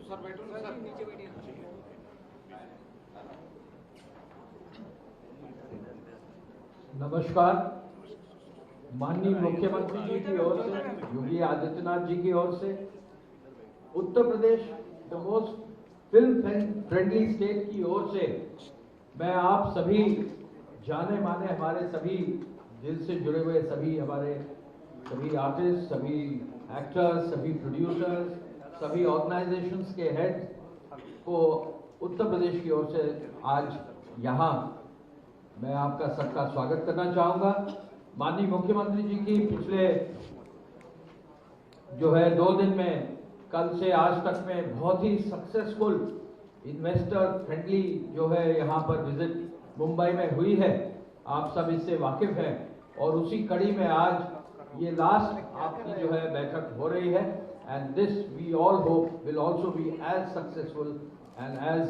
नमस्कार। माननीय मुख्यमंत्री जी की ओर से, योगी आदित्यनाथ जी की ओर से, Uttar Pradesh the most film friendly state की ओर से मैं आप सभी जाने माने हमारे सभी दिल से जुड़े हुए हमारे सभी आर्टिस्ट, सभी एक्टर्स, सभी प्रोड्यूसर्स, सभी ऑर्गेनाइजेशंस के हेड को उत्तर प्रदेश की ओर से आज यहाँ मैं आपका सबका स्वागत करना चाहूंगा। माननीय मुख्यमंत्री जी की पिछले 2 दिन में, कल से आज तक में बहुत ही सक्सेसफुल इन्वेस्टर फ्रेंडली यहाँ पर विजिट मुंबई में हुई है। आप सब इससे वाकिफ हैं और उसी कड़ी में आज ये लास्ट आपकी बैठक हो रही है। And this we all hope will also be as successful and as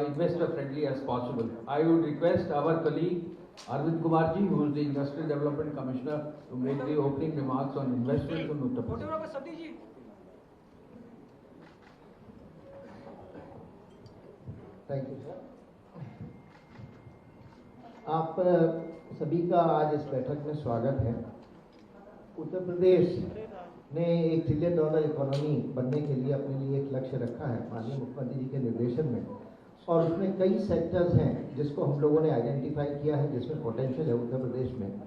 investor friendly as possible. I would request our colleague Arvind Kumar ji, who is the Industrial Development Commissioner, to make the opening remarks on investments in Uttar Pradesh. Thank you, sir. आप सभी का आज इस बैठक में स्वागत है। उत्तर प्रदेश ने $1 ट्रिलियन इकोनॉमी बनने के लिए अपने लिए एक लक्ष्य रखा है माननीय मुख्यमंत्री जी के निर्देशन में, और उसमें कई सेक्टर्स हैं जिसको हम लोगों ने आइडेंटिफाई किया है, जिसमें पोटेंशियल है उत्तर प्रदेश में।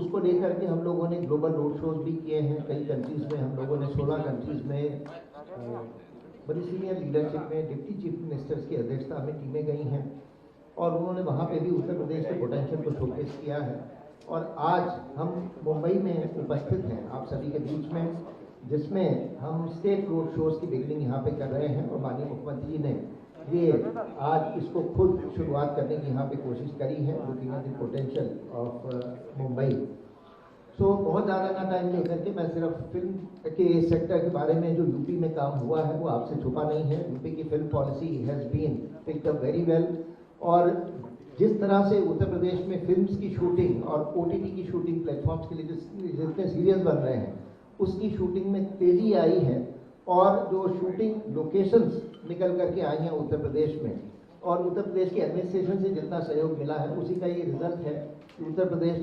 उसको लेकर के हम लोगों ने ग्लोबल रोड शोज भी किए हैं कई कंट्रीज़ में। हम लोगों ने 16 कंट्रीज़ में बड़ी सीनियर लीडरशिप में डिप्टी चीफ मिनिस्टर्स की अध्यक्षता में टीमें गई हैं और उन्होंने वहाँ पे भी उत्तर प्रदेश के पोटेंशियल को शोकेस किया है। और आज हम मुंबई में उपस्थित हैं आप सभी के बीच में, जिसमें हम स्टेट रोड शोज की बिगिनिंग यहाँ पे कर रहे हैं और माननीय मुख्यमंत्री जी ने ये आज इसको खुद शुरुआत करने की यहाँ पे कोशिश करी है, looking at the potential of Mumbai. So बहुत ज़्यादा ना टाइम लेकर के मैं सिर्फ फिल्म के सेक्टर के बारे में जो यूपी में काम हुआ है वो आपसे छुपा नहीं है। यूपी की film policy has been picked up very well, और जिस तरह से उत्तर प्रदेश में फिल्म्स की शूटिंग और ओटीटी की शूटिंग प्लेटफॉर्म्स के लिए जितने सीरियल बन रहे हैं उसकी शूटिंग में तेज़ी आई है, और जो शूटिंग लोकेशंस निकल करके आई हैं उत्तर प्रदेश में, और उत्तर प्रदेश की एडमिनिस्ट्रेशन से जितना सहयोग मिला है उसी का ये रिजल्ट है कि उत्तर प्रदेश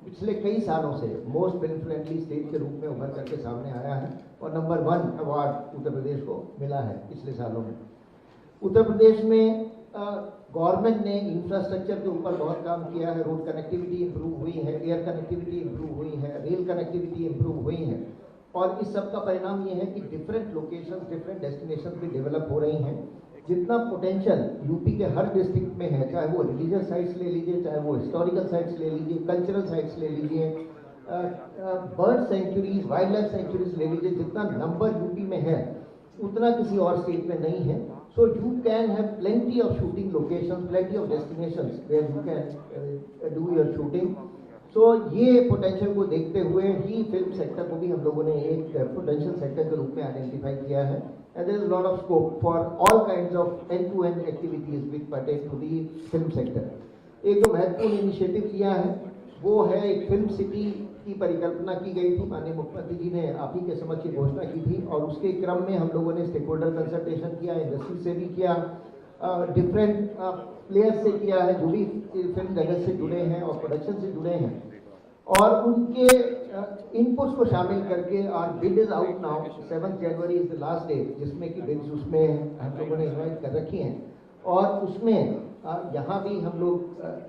पिछले कई सालों से मोस्ट फिल्म फ्रेंडली स्टेट के रूप में उभर करके सामने आया है और नंबर 1 अवार्ड उत्तर प्रदेश को मिला है पिछले सालों में। उत्तर प्रदेश में गवर्नमेंट ने इंफ्रास्ट्रक्चर के ऊपर बहुत काम किया है। रोड कनेक्टिविटी इंप्रूव हुई है, एयर कनेक्टिविटी इंप्रूव हुई है, रेल कनेक्टिविटी इंप्रूव हुई है, और इस सब का परिणाम ये है कि डिफरेंट लोकेशंस, डिफरेंट डेस्टिनेशन भी डेवलप हो रही हैं। जितना पोटेंशियल यूपी के हर डिस्ट्रिक्ट में है, चाहे वो रिलीजियस साइट्स ले लीजिए, चाहे वो हिस्टोरिकल साइट्स ले लीजिए, कल्चरल साइट्स ले लीजिए, bird sanctuaries, wildlife sanctuaries ले लीजिए, जितना नंबर यूपी में है उतना किसी और स्टेट में नहीं है। So you can have plenty of shooting locations, plenty of destinations where you can do your shooting. So ये पोटेंशियल को देखते हुए ही फिल्म सेक्टर को भी हम लोगों ने एक पोटेंशियल सेक्टर के रूप में आइडेंटिफाई किया है। And there is a lot of scope for all kinds of end-to-end activities which pertain to the film sector. एक जो महत्वपूर्ण इनिशिएटिव लिया है वो है एक फिल्म सिटी की परिकल्पना की गई थी। माननीय मुख्यमंत्री जी ने आप ही के समक्ष की घोषणा की थी, और उसके क्रम में हम लोगों ने स्टेक होल्डर कंसल्टेशन किया, इंडस्ट्री से भी किया, डिफरेंट प्लेयर्स से किया है जो भी फिल्म जगत से जुड़े हैं और प्रोडक्शन से जुड़े हैं, और उनके इनपुट्स को शामिल करके और bid is out now. 7 January is the last date जिसमें कि बिड्स उसमें हम लोगों ने इन्वाइट कर रखी हैं, और उसमें यहाँ भी हम लोग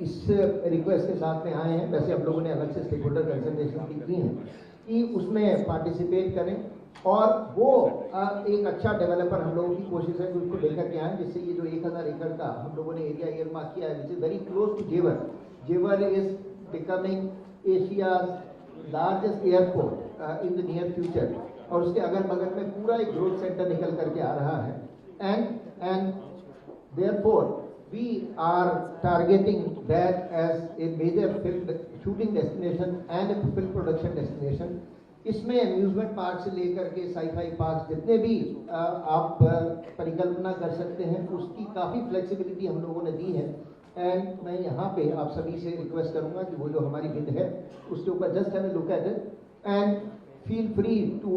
इस रिक्वेस्ट के साथ में आए हैं। वैसे हम लोगों ने अलग से स्टेक होल्डर कंसल्टेशन भी की हैं कि उसमें पार्टिसिपेट करें, और वो एक अच्छा डेवलपर हम लोगों की कोशिश है कि उसको लेकर के आए, जिससे ये जो 1000 एकड़ का हम लोगों ने एरिया ईयरमार्क किया है, which is very close to Jewar. Jewar is becoming Asia largest airport in the near future, और उसके अगल बगल में पूरा एक ग्रोथ सेंटर निकल करके आ रहा है। And therefore we are targeting that as a major film shooting destination and a film production destination. इसमें अम्यूजमेंट पार्क से लेकर के साई-फाई पार्क जितने भी आप परिकल्पना कर सकते हैं उसकी काफ़ी फ्लेक्सिबिलिटी हम लोगों ने दी है। एंड मैं यहाँ पे आप सभी से रिक्वेस्ट करूँगा कि वो जो हमारी बिड है उसके ऊपर just have a look at it, and feel free to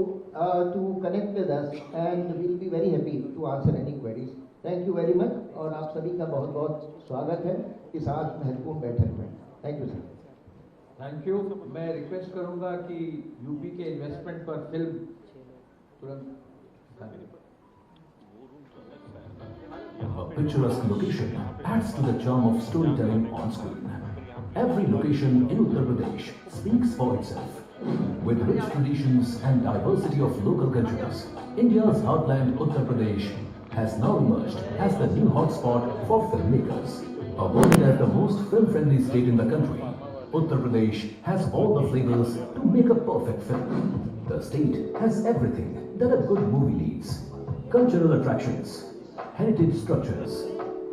connect with us and we'll be very happy to answer any queries. Thank you very much और आप सभी का बहुत बहुत स्वागत है इस आज महत्वपूर्ण बैठक में. Thank you sir. Thank you. मैं रिक्वेस्ट करूंगा कि यूपी के इन्वेस्टमेंट पर फिल्म तुरंत. A picturesque location adds to the charm of storytelling on screen. Every location in Uttar Pradesh speaks for itself. With rich traditions and diversity of local cultures, India's heartland Uttar Pradesh has now emerged as the new hotspot for filmmakers. Awarded as the most film-friendly state in the country, Uttar Pradesh has all the flavors to make a perfect film. The state has everything that a good movie needs. Cultural attractions, heritage structures,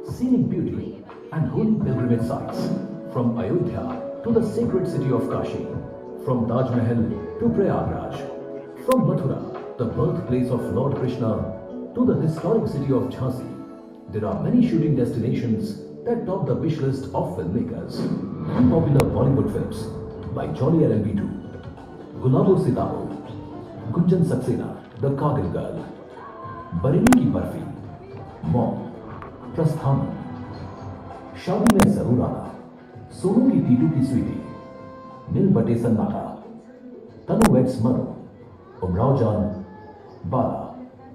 scenic beauty and holy pilgrimage sites. From Ayodhya to the sacred city of Kashi, from Taj Mahal to Prayagraj, from Mathura, the birthplace of Lord Krishna, to the historic city of Jhansi, there are many shooting destinations that top the wish list of filmmakers. Popular Bollywood films like Jolly LLB2, Gulabo Sitao, Gunjan Saxena, The Kargil Girl, Bareilly Ki Barfi, Mom, प्रस्थान, शादी में जरूर आना, सोनू की टीटू की स्वीटी, नील बटे सन्नाटा, तनु weds Manu, Umrao जान, बाला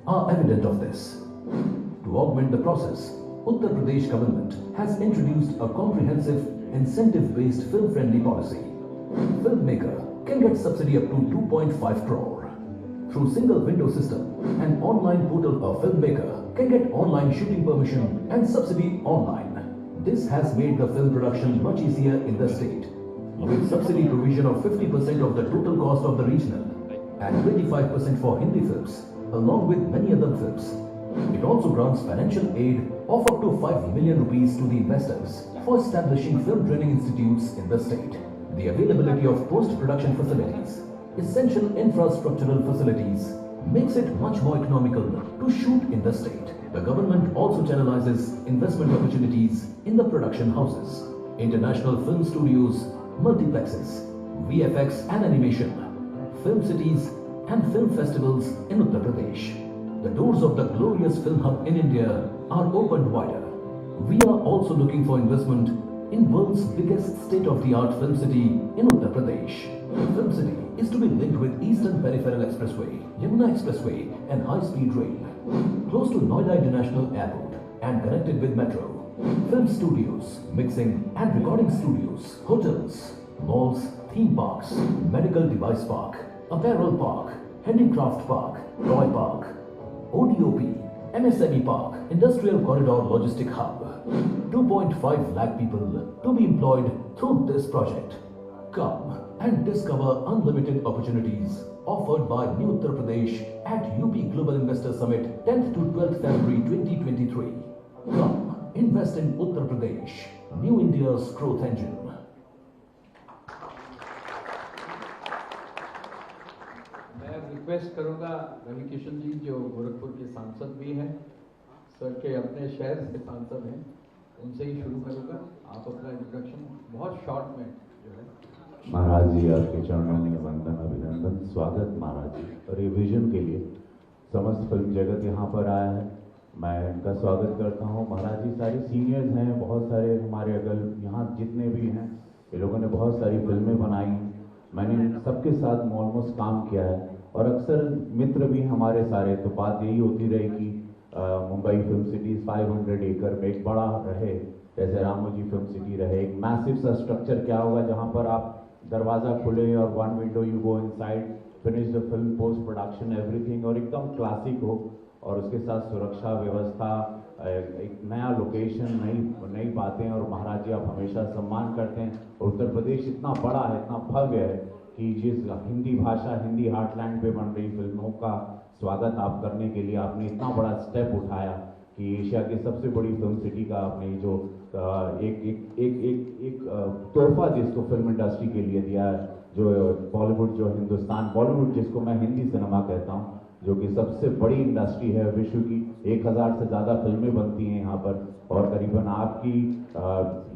are evident of this. To augment the process, Uttar Pradesh government has introduced a comprehensive incentive-based film-friendly policy. Filmmaker can get subsidy up to 2.5 crore. Through single window system and online portal, a filmmaker can get online shooting permission and subsidy online. This has made the film production much easier in the state. With subsidy provision of 50% of the total cost of the regional and 25% for Hindi films, along with many other films. It also grants financial aid of up to 5 million rupees to the investors for establishing film training institutes in the state. The availability of post-production facilities, essential infrastructural facilities, makes it much more economical to shoot in the state. The government also channelizes investment opportunities in the production houses, international film studios, multiplexes, VFX and animation, film cities and film festivals in Uttar Pradesh. The doors of the glorious film hub in India are opened wider. We are also looking for investment in world's biggest state-of-the-art film city in Uttar Pradesh. The film city is to be linked with Eastern Peripheral Expressway, Yamuna Expressway and high-speed rail. Close to Noida International Airport and connected with metro. Film studios, mixing and recording studios, hotels, malls, theme parks, medical device park, apparel park, handicraft park, toy park, ODOP, MSME park, industrial corridor logistic hub. 2.5 lakh people to be employed through this project. Come and discover unlimited opportunities offered by New Uttar Pradesh at UP Global Investor Summit 10th to 12th February 2023. Come, invest in Uttar Pradesh, New India's growth engine. मैं request करूंगा रवि किशन जी जो गोरखपुर के सांसद भी हैं, sir के अपने शहर से सांसद हैं, उनसे ही शुरू करूंगा. आप अपना इंट्रोडक्शन बहुत शॉर्ट में जो है. महाराज जी आपके चरणों में वंदन अभिनंदन. स्वागत महाराज जी. और ये विजन के लिए समस्त फिल्म जगत यहाँ पर आया है, मैं इनका स्वागत करता हूँ. महाराज जी सारे सीनियर्स हैं, बहुत सारे हमारे अगल यहाँ जितने भी हैं, ये लोगों ने बहुत सारी फिल्में बनाई हैं. मैंने सबके साथ ऑलमोस्ट काम किया है और अक्सर मित्र भी हमारे सारे. तो बात यही होती रही कि मुंबई फिल्म सिटी 500 एकड़ में एक बड़ा रहे, जैसे रामोजी फिल्म सिटी रहे. एक मैसिव सा स्ट्रक्चर क्या होगा जहाँ पर आप दरवाज़ा खुले और one window you go inside, finish the film, post production everything, और एकदम क्लासिक हो, और उसके साथ सुरक्षा व्यवस्था, एक नया लोकेशन, नई बातें. और महाराज जी आप हमेशा सम्मान करते हैं. उत्तर प्रदेश इतना बड़ा है, इतना भव्य है कि जिस हिंदी भाषा, हिंदी हार्टलैंड पे बन रही फिल्मों का स्वागत आप करने के लिए आपने इतना बड़ा स्टेप उठाया कि एशिया की सबसे बड़ी फिल्म सिटी का आपने जो एक तोहफा जिसको फिल्म इंडस्ट्री के लिए दिया है, जो बॉलीवुड, जो हिंदुस्तान बॉलीवुड जिसको मैं हिंदी सिनेमा कहता हूँ, जो कि सबसे बड़ी इंडस्ट्री है विश्व की. 1000 से ज़्यादा फिल्में बनती हैं यहाँ पर, और करीबन आपकी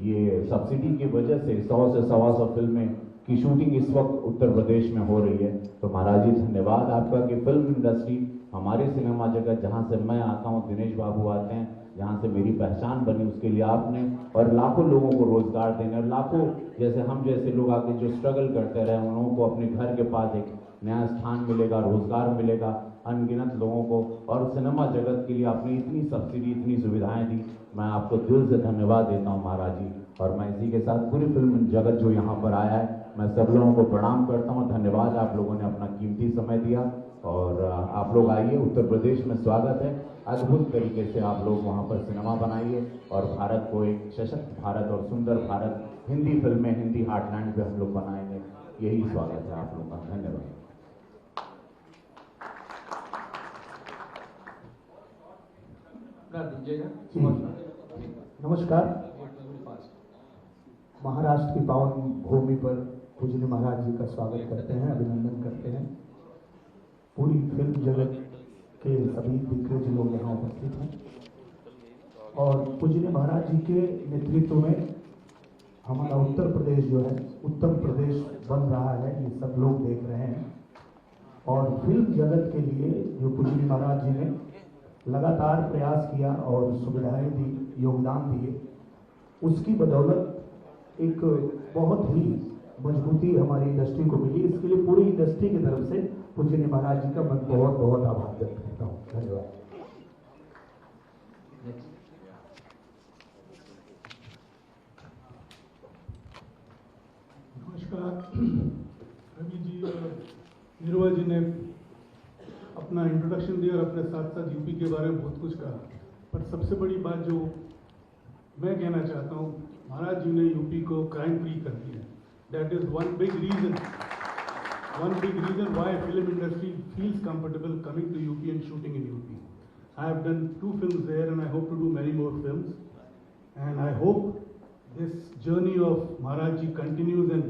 ये सब्सिडी की वजह से 100 से 125 फिल्में की शूटिंग इस वक्त उत्तर प्रदेश में हो रही है। तो महाराज जी धन्यवाद आपका कि फिल्म इंडस्ट्री हमारी सिनेमा जगत जहाँ से मैं आता हूँ, दिनेश बाबू आते हैं, जहाँ से मेरी पहचान बनी, उसके लिए आपने और लाखों लोगों को रोजगार देने और लाखों जैसे हम जैसे लोग आके जो स्ट्रगल करते रहे उन लोगों को अपने घर के पास एक नया स्थान मिलेगा, रोजगार मिलेगा अनगिनत लोगों को। और सिनेमा जगत के लिए आपने इतनी सब्सिडी, इतनी सुविधाएं दी, मैं आपको दिल से धन्यवाद देता हूं महाराज जी। और मैं इसी के साथ पूरी फिल्म जगत जो यहाँ पर आया है, मैं सब लोगों को प्रणाम करता हूँ। धन्यवाद, आप लोगों ने अपना कीमती समय दिया और आप लोग आइए, उत्तर प्रदेश में स्वागत है। अद्भुत तरीके से आप लोग वहाँ पर सिनेमा बनाइए और भारत को एक सशक्त भारत और सुंदर भारत हिंदी फिल्में, हिंदी हार्टलैंड पे हम लोग बनाएंगे। यही स्वागत है आप लोगों का। धन्यवाद। नमस्कार। महाराष्ट्र की पावन भूमि पर पूजनीय महाराज जी का स्वागत करते हैं, अभिनंदन करते हैं। पूरी फिल्म जगत के सभी दिग्गज लोग यहाँ उपस्थित हैं और पूजनीय महाराज जी के नेतृत्व में हमारा उत्तर प्रदेश जो है उत्तम प्रदेश बन रहा है, ये सब लोग देख रहे हैं। और फिल्म जगत के लिए जो पूजनीय महाराज जी ने लगातार प्रयास किया और सुविधाएं दी, योगदान दिए, उसकी बदौलत एक बहुत ही मजबूती हमारी इंडस्ट्री को मिली। इसके लिए पूरी इंडस्ट्री की तरफ से पूजनीय महाराज जी का मैं बहुत बहुत आभार व्यक्त करता हूँ। धन्यवाद। नमस्कार। रवि जी और निर्वा जी ने अपना इंट्रोडक्शन दिया और अपने साथ साथ यूपी के बारे में बहुत कुछ कहा, पर सबसे बड़ी बात जो मैं कहना चाहता हूँ, महाराज जी ने यूपी को क्राइम फ्री कर दिया। That is one big reason why film industry feels comfortable coming to UP and shooting in UP. I have done 2 films there and I hope to do many more films, and I hope this journey of Maharaj ji continues and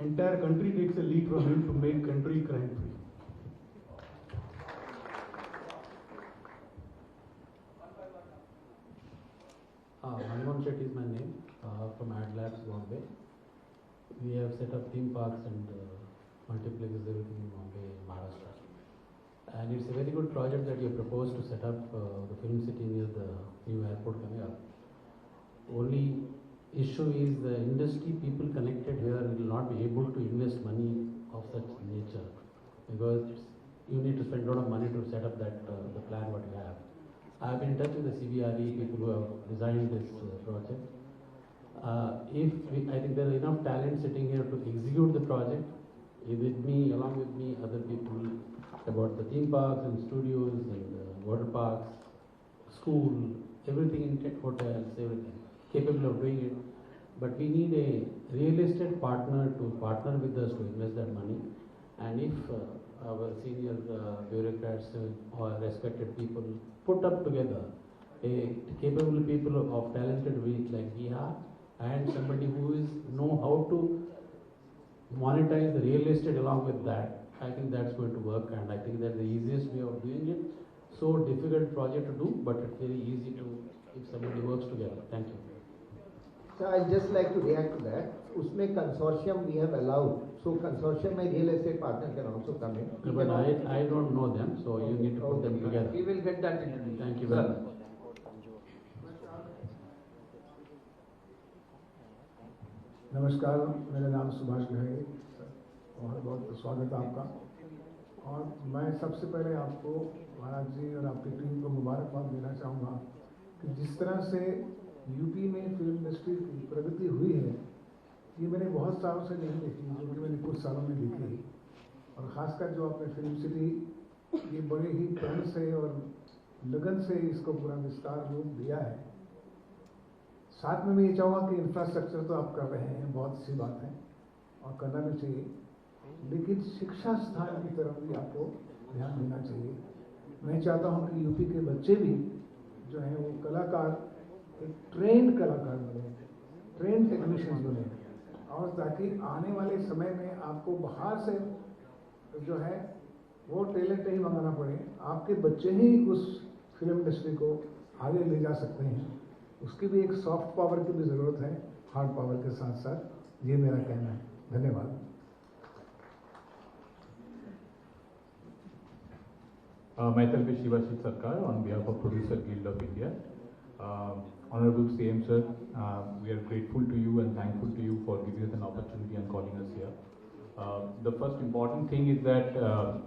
entire country takes a lead from him to make country crime free. Manmohan Shetty is my name, from Ad Labs, Bombay. We have set up theme parks and multiplexes, everything in Bombay, Maharashtra. And it's a very good project that you proposed to set up the film city near the new airport coming up. Only issue is the industry people connected here will not be able to invest money of such nature, because you need to spend a lot of money to set up that the plan what you have. I have been in touch with the CBRE people who have designed this project. I think there are enough talent sitting here to execute the project. With me, along with me, other people about the theme parks and studios and water parks, school, everything in tech, hotels, everything capable of doing it. But we need a real estate partner to partner with us to invest that money. And if our senior bureaucrats or respected people put up together a capable people of talented reach like we have, and somebody who know how to monetize the real estate along with that, I think that's going to work, and I think that's the easiest way of doing it. So difficult project to do, but it's very easy to if somebody works together. Thank you. So I'd just like to react to that. Usme consortium we have allowed. So consortium mein real estate partner can also come in. No, but I don't know them, so you need to put them together. We will get that in. Thank you very much. नमस्कार, मेरा नाम सुभाष घरे, बहुत बहुत स्वागत है आपका। और मैं सबसे पहले आपको महाराज जी और आपकी टीम को मुबारकबाद देना चाहूँगा कि जिस तरह से यूपी में फिल्म इंडस्ट्री की प्रगति हुई है, ये मैंने बहुत सालों से नहीं देखी, जो कि मैंने कुछ सालों में देखी। और ख़ासकर जो आपने फिल्म सिटी, ये बड़े ही प्रण से और लगन से इसको पूरा विस्तार रूप दिया है। साथ में मैं ये चाहूँगा कि इंफ्रास्ट्रक्चर तो आप कर रहे हैं, बहुत अच्छी बात है और करना भी चाहिए, लेकिन शिक्षा स्थान की तरफ भी आपको ध्यान देना चाहिए। मैं चाहता हूँ कि यूपी के बच्चे भी जो हैं वो कलाकार, एक ट्रेंड कलाकार बने, ट्रेंड टेक्नीशियंस बने, और ताकि आने वाले समय में आपको बाहर से जो है वो टैलेंट नहीं मंगाना पड़े, आपके बच्चे ही उस फिल्म इंडस्ट्री को आगे ले जा सकते हैं। उसकी भी एक सॉफ्ट पावर की भी ज़रूरत है, हार्ड पावर के साथ साथ। ये मेरा कहना है। धन्यवाद। Myself is Shivashik Sarkar on behalf of Producer Guild of India. Honorable CM sir, we are grateful to you and thankful to you for giving us an opportunity and calling us here. The first important thing is that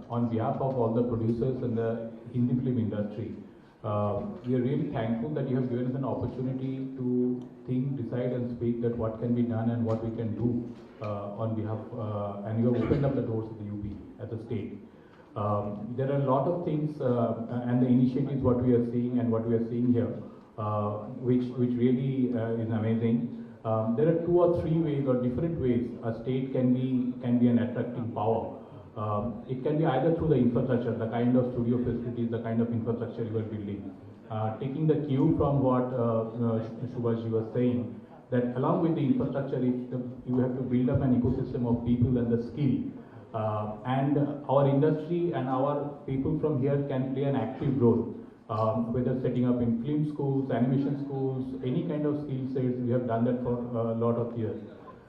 on behalf of all the producers and the Hindi film industry, we are really thankful that you have given us an opportunity to think, decide and speak that what can be done and what we can do on behalf, and you have opened up the doors of the UP as a state. There are a lot of things and the initiatives what we are seeing and what we are seeing here, which really is amazing. There are 2 or 3 ways or different ways a state can be an attracting power. It can be either through the infrastructure, the kind of studio facilities, the kind of infrastructure you are building. Taking the cue from what Subhash was saying, that along with the infrastructure, you have to build up an ecosystem of people and the skill. And our industry and our people from here can play an active role, whether setting up in film schools, animation schools, any kind of skill sets. We have done that for a lot of years.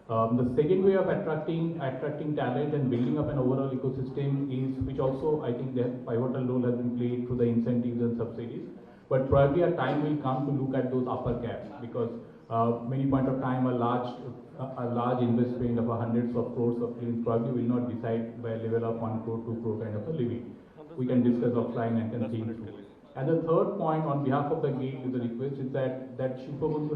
The second way of attracting talent and building up an overall ecosystem is, which also I think the pivotal role has been played through the incentives and subsidies. But probably a time will come to look at those upper caps, because many point of time a large investment of hundreds of crores of films probably will not decide by a level of 1 crore, 2 crore kind of a living. We can discuss offline and can think through. And the third point on behalf of the guild is the request is that Shilpabandhu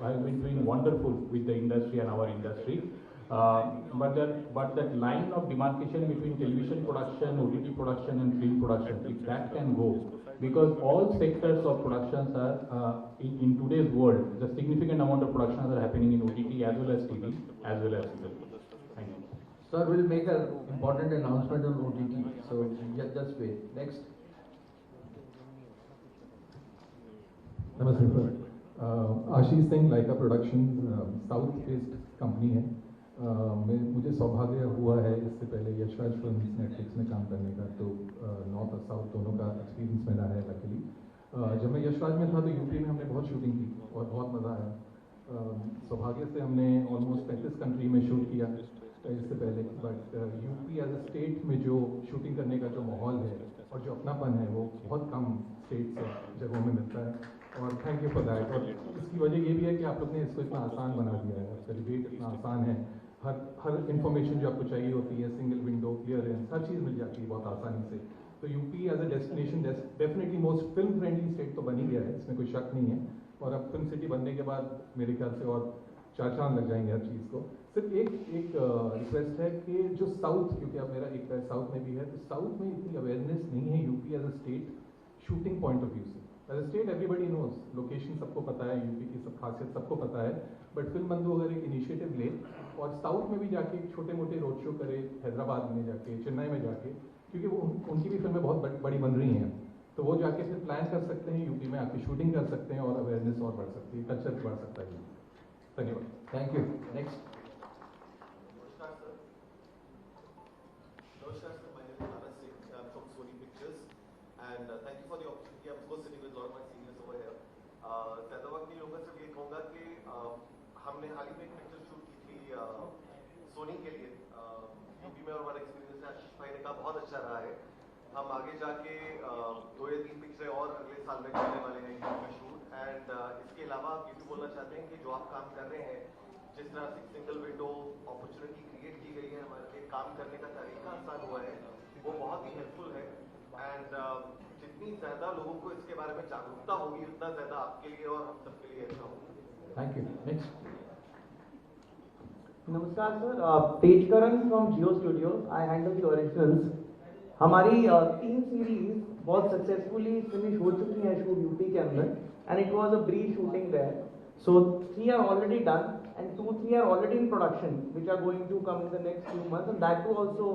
has been doing wonderful with the industry and our industry. But that line of demarcation between television production, OTT production and film production, if that can go, because all sectors of productions are, in today's world, the significant amount of productions are happening in OTT as well as TV, as well as film. Thank you. Sir, we'll make an important announcement on OTT, so just wait. Next. नमस्ते sir, Ashish Singh लाइका productions south based company है। मुझे सौभाग्य हुआ है इससे पहले Yashraj films Netflix में काम करने का, तो नॉर्थ और साउथ दोनों का एक्सपीरियंस मेरा है लकीली। जब मैं यशराज में था तो यूपी में हमने बहुत शूटिंग की और बहुत मज़ा आया। सौभाग्य से हमने ऑलमोस्ट 35 कंट्री में शूट किया इससे पहले, but UP as a state में जो शूटिंग करने का जो माहौल है और जो अपनापन है वो बहुत कम स्टेट्स और जगहों में मिलता है, और थैंक यू फॉर दैट। और इसकी वजह ये भी है कि आप लोग ने इसको इतना आसान बना दिया है, सेलिब्रेट इतना आसान है, हर इन्फॉर्मेशन जो आपको चाहिए होती है, सिंगल विंडो, क्लियरेंस, हर चीज़ मिल जाती है बहुत आसानी से। तो UP as a destination definitely most film friendly state तो बन ही गया है, इसमें कोई शक नहीं है। और अब फिल्म सिटी बनने के बाद मेरे ख्याल से और 4 चांद लग जाएंगे हर चीज़ को। सिर्फ एक रिक्वेस्ट है कि जो साउथ, क्योंकि अब मेरा एक पैर साउथ में भी है, तो साउथ में इतनी अवेयरनेस नहीं है UP as a state shooting point of view से। As a state everybody knows, location सबको पता है, यूपी की सब खासियत सबको पता है, बट फिल्म बंधु अगर एक इनिशिएटिव ले और साउथ में भी जाके छोटे मोटे रोड शो करे, हैदराबाद में जाके, चेन्नई में जाके, क्योंकि वो उनकी भी फिल्में बहुत बड़ी बन रही हैं, तो वो जाके फिर प्लान कर सकते हैं, यूपी में आके शूटिंग कर सकते हैं और अवेयरनेस और बढ़ सकती है, कल्चर बढ़ सकता है। धन्यवाद। Thank you. Next. Namaskar sir, my name is Anas Singh. I'm from Sony Pictures, and thank you for the opportunity. I'm of course sitting with a lot of my seniors over here. ज़्यादा वक्त नहीं लूँगा, सिर्फ ये कहूँगा कि हमने हाल ही में एक पिक्चर शूट की थी सोनी के लिए यूपी में, और हमारा एक्सपीरियंस है आशीष भाई ने कहा बहुत अच्छा रहा है। हम आगे जाके 2 या 3 पिक्चरें और अगले साल में करने वाले हैं यूपी में शूट, एंड इसके अलावा आप ये भी बोलना चाहते हैं कि जो आप काम कर रहे हैं, जिस तरह से सिंगल विंडो अपॉर्चुनिटी क्रिएट की गई है, हमारे लिए काम करने का तरीका आसान हुआ है, वो बहुत ही हेल्पफुल है। एंड जितनी ज़्यादा लोगों को इसके बारे में जागरूकता होगी, उतना ज़्यादा आपके लिए और हम सबके लिए अच्छा होगा। Thank you. नेक्स्ट। नमस्कार sir, Tejkaran from Jio studios. I handle the originals. हमारी 3 सीरीज बहुत सक्सेसफुली फिनिश हो चुकी हैं शूट यूपी के अंदर, and it was a brief shooting there. So 3 are already done and 2-3 are already in production, which are going to come in the next few months, and that too also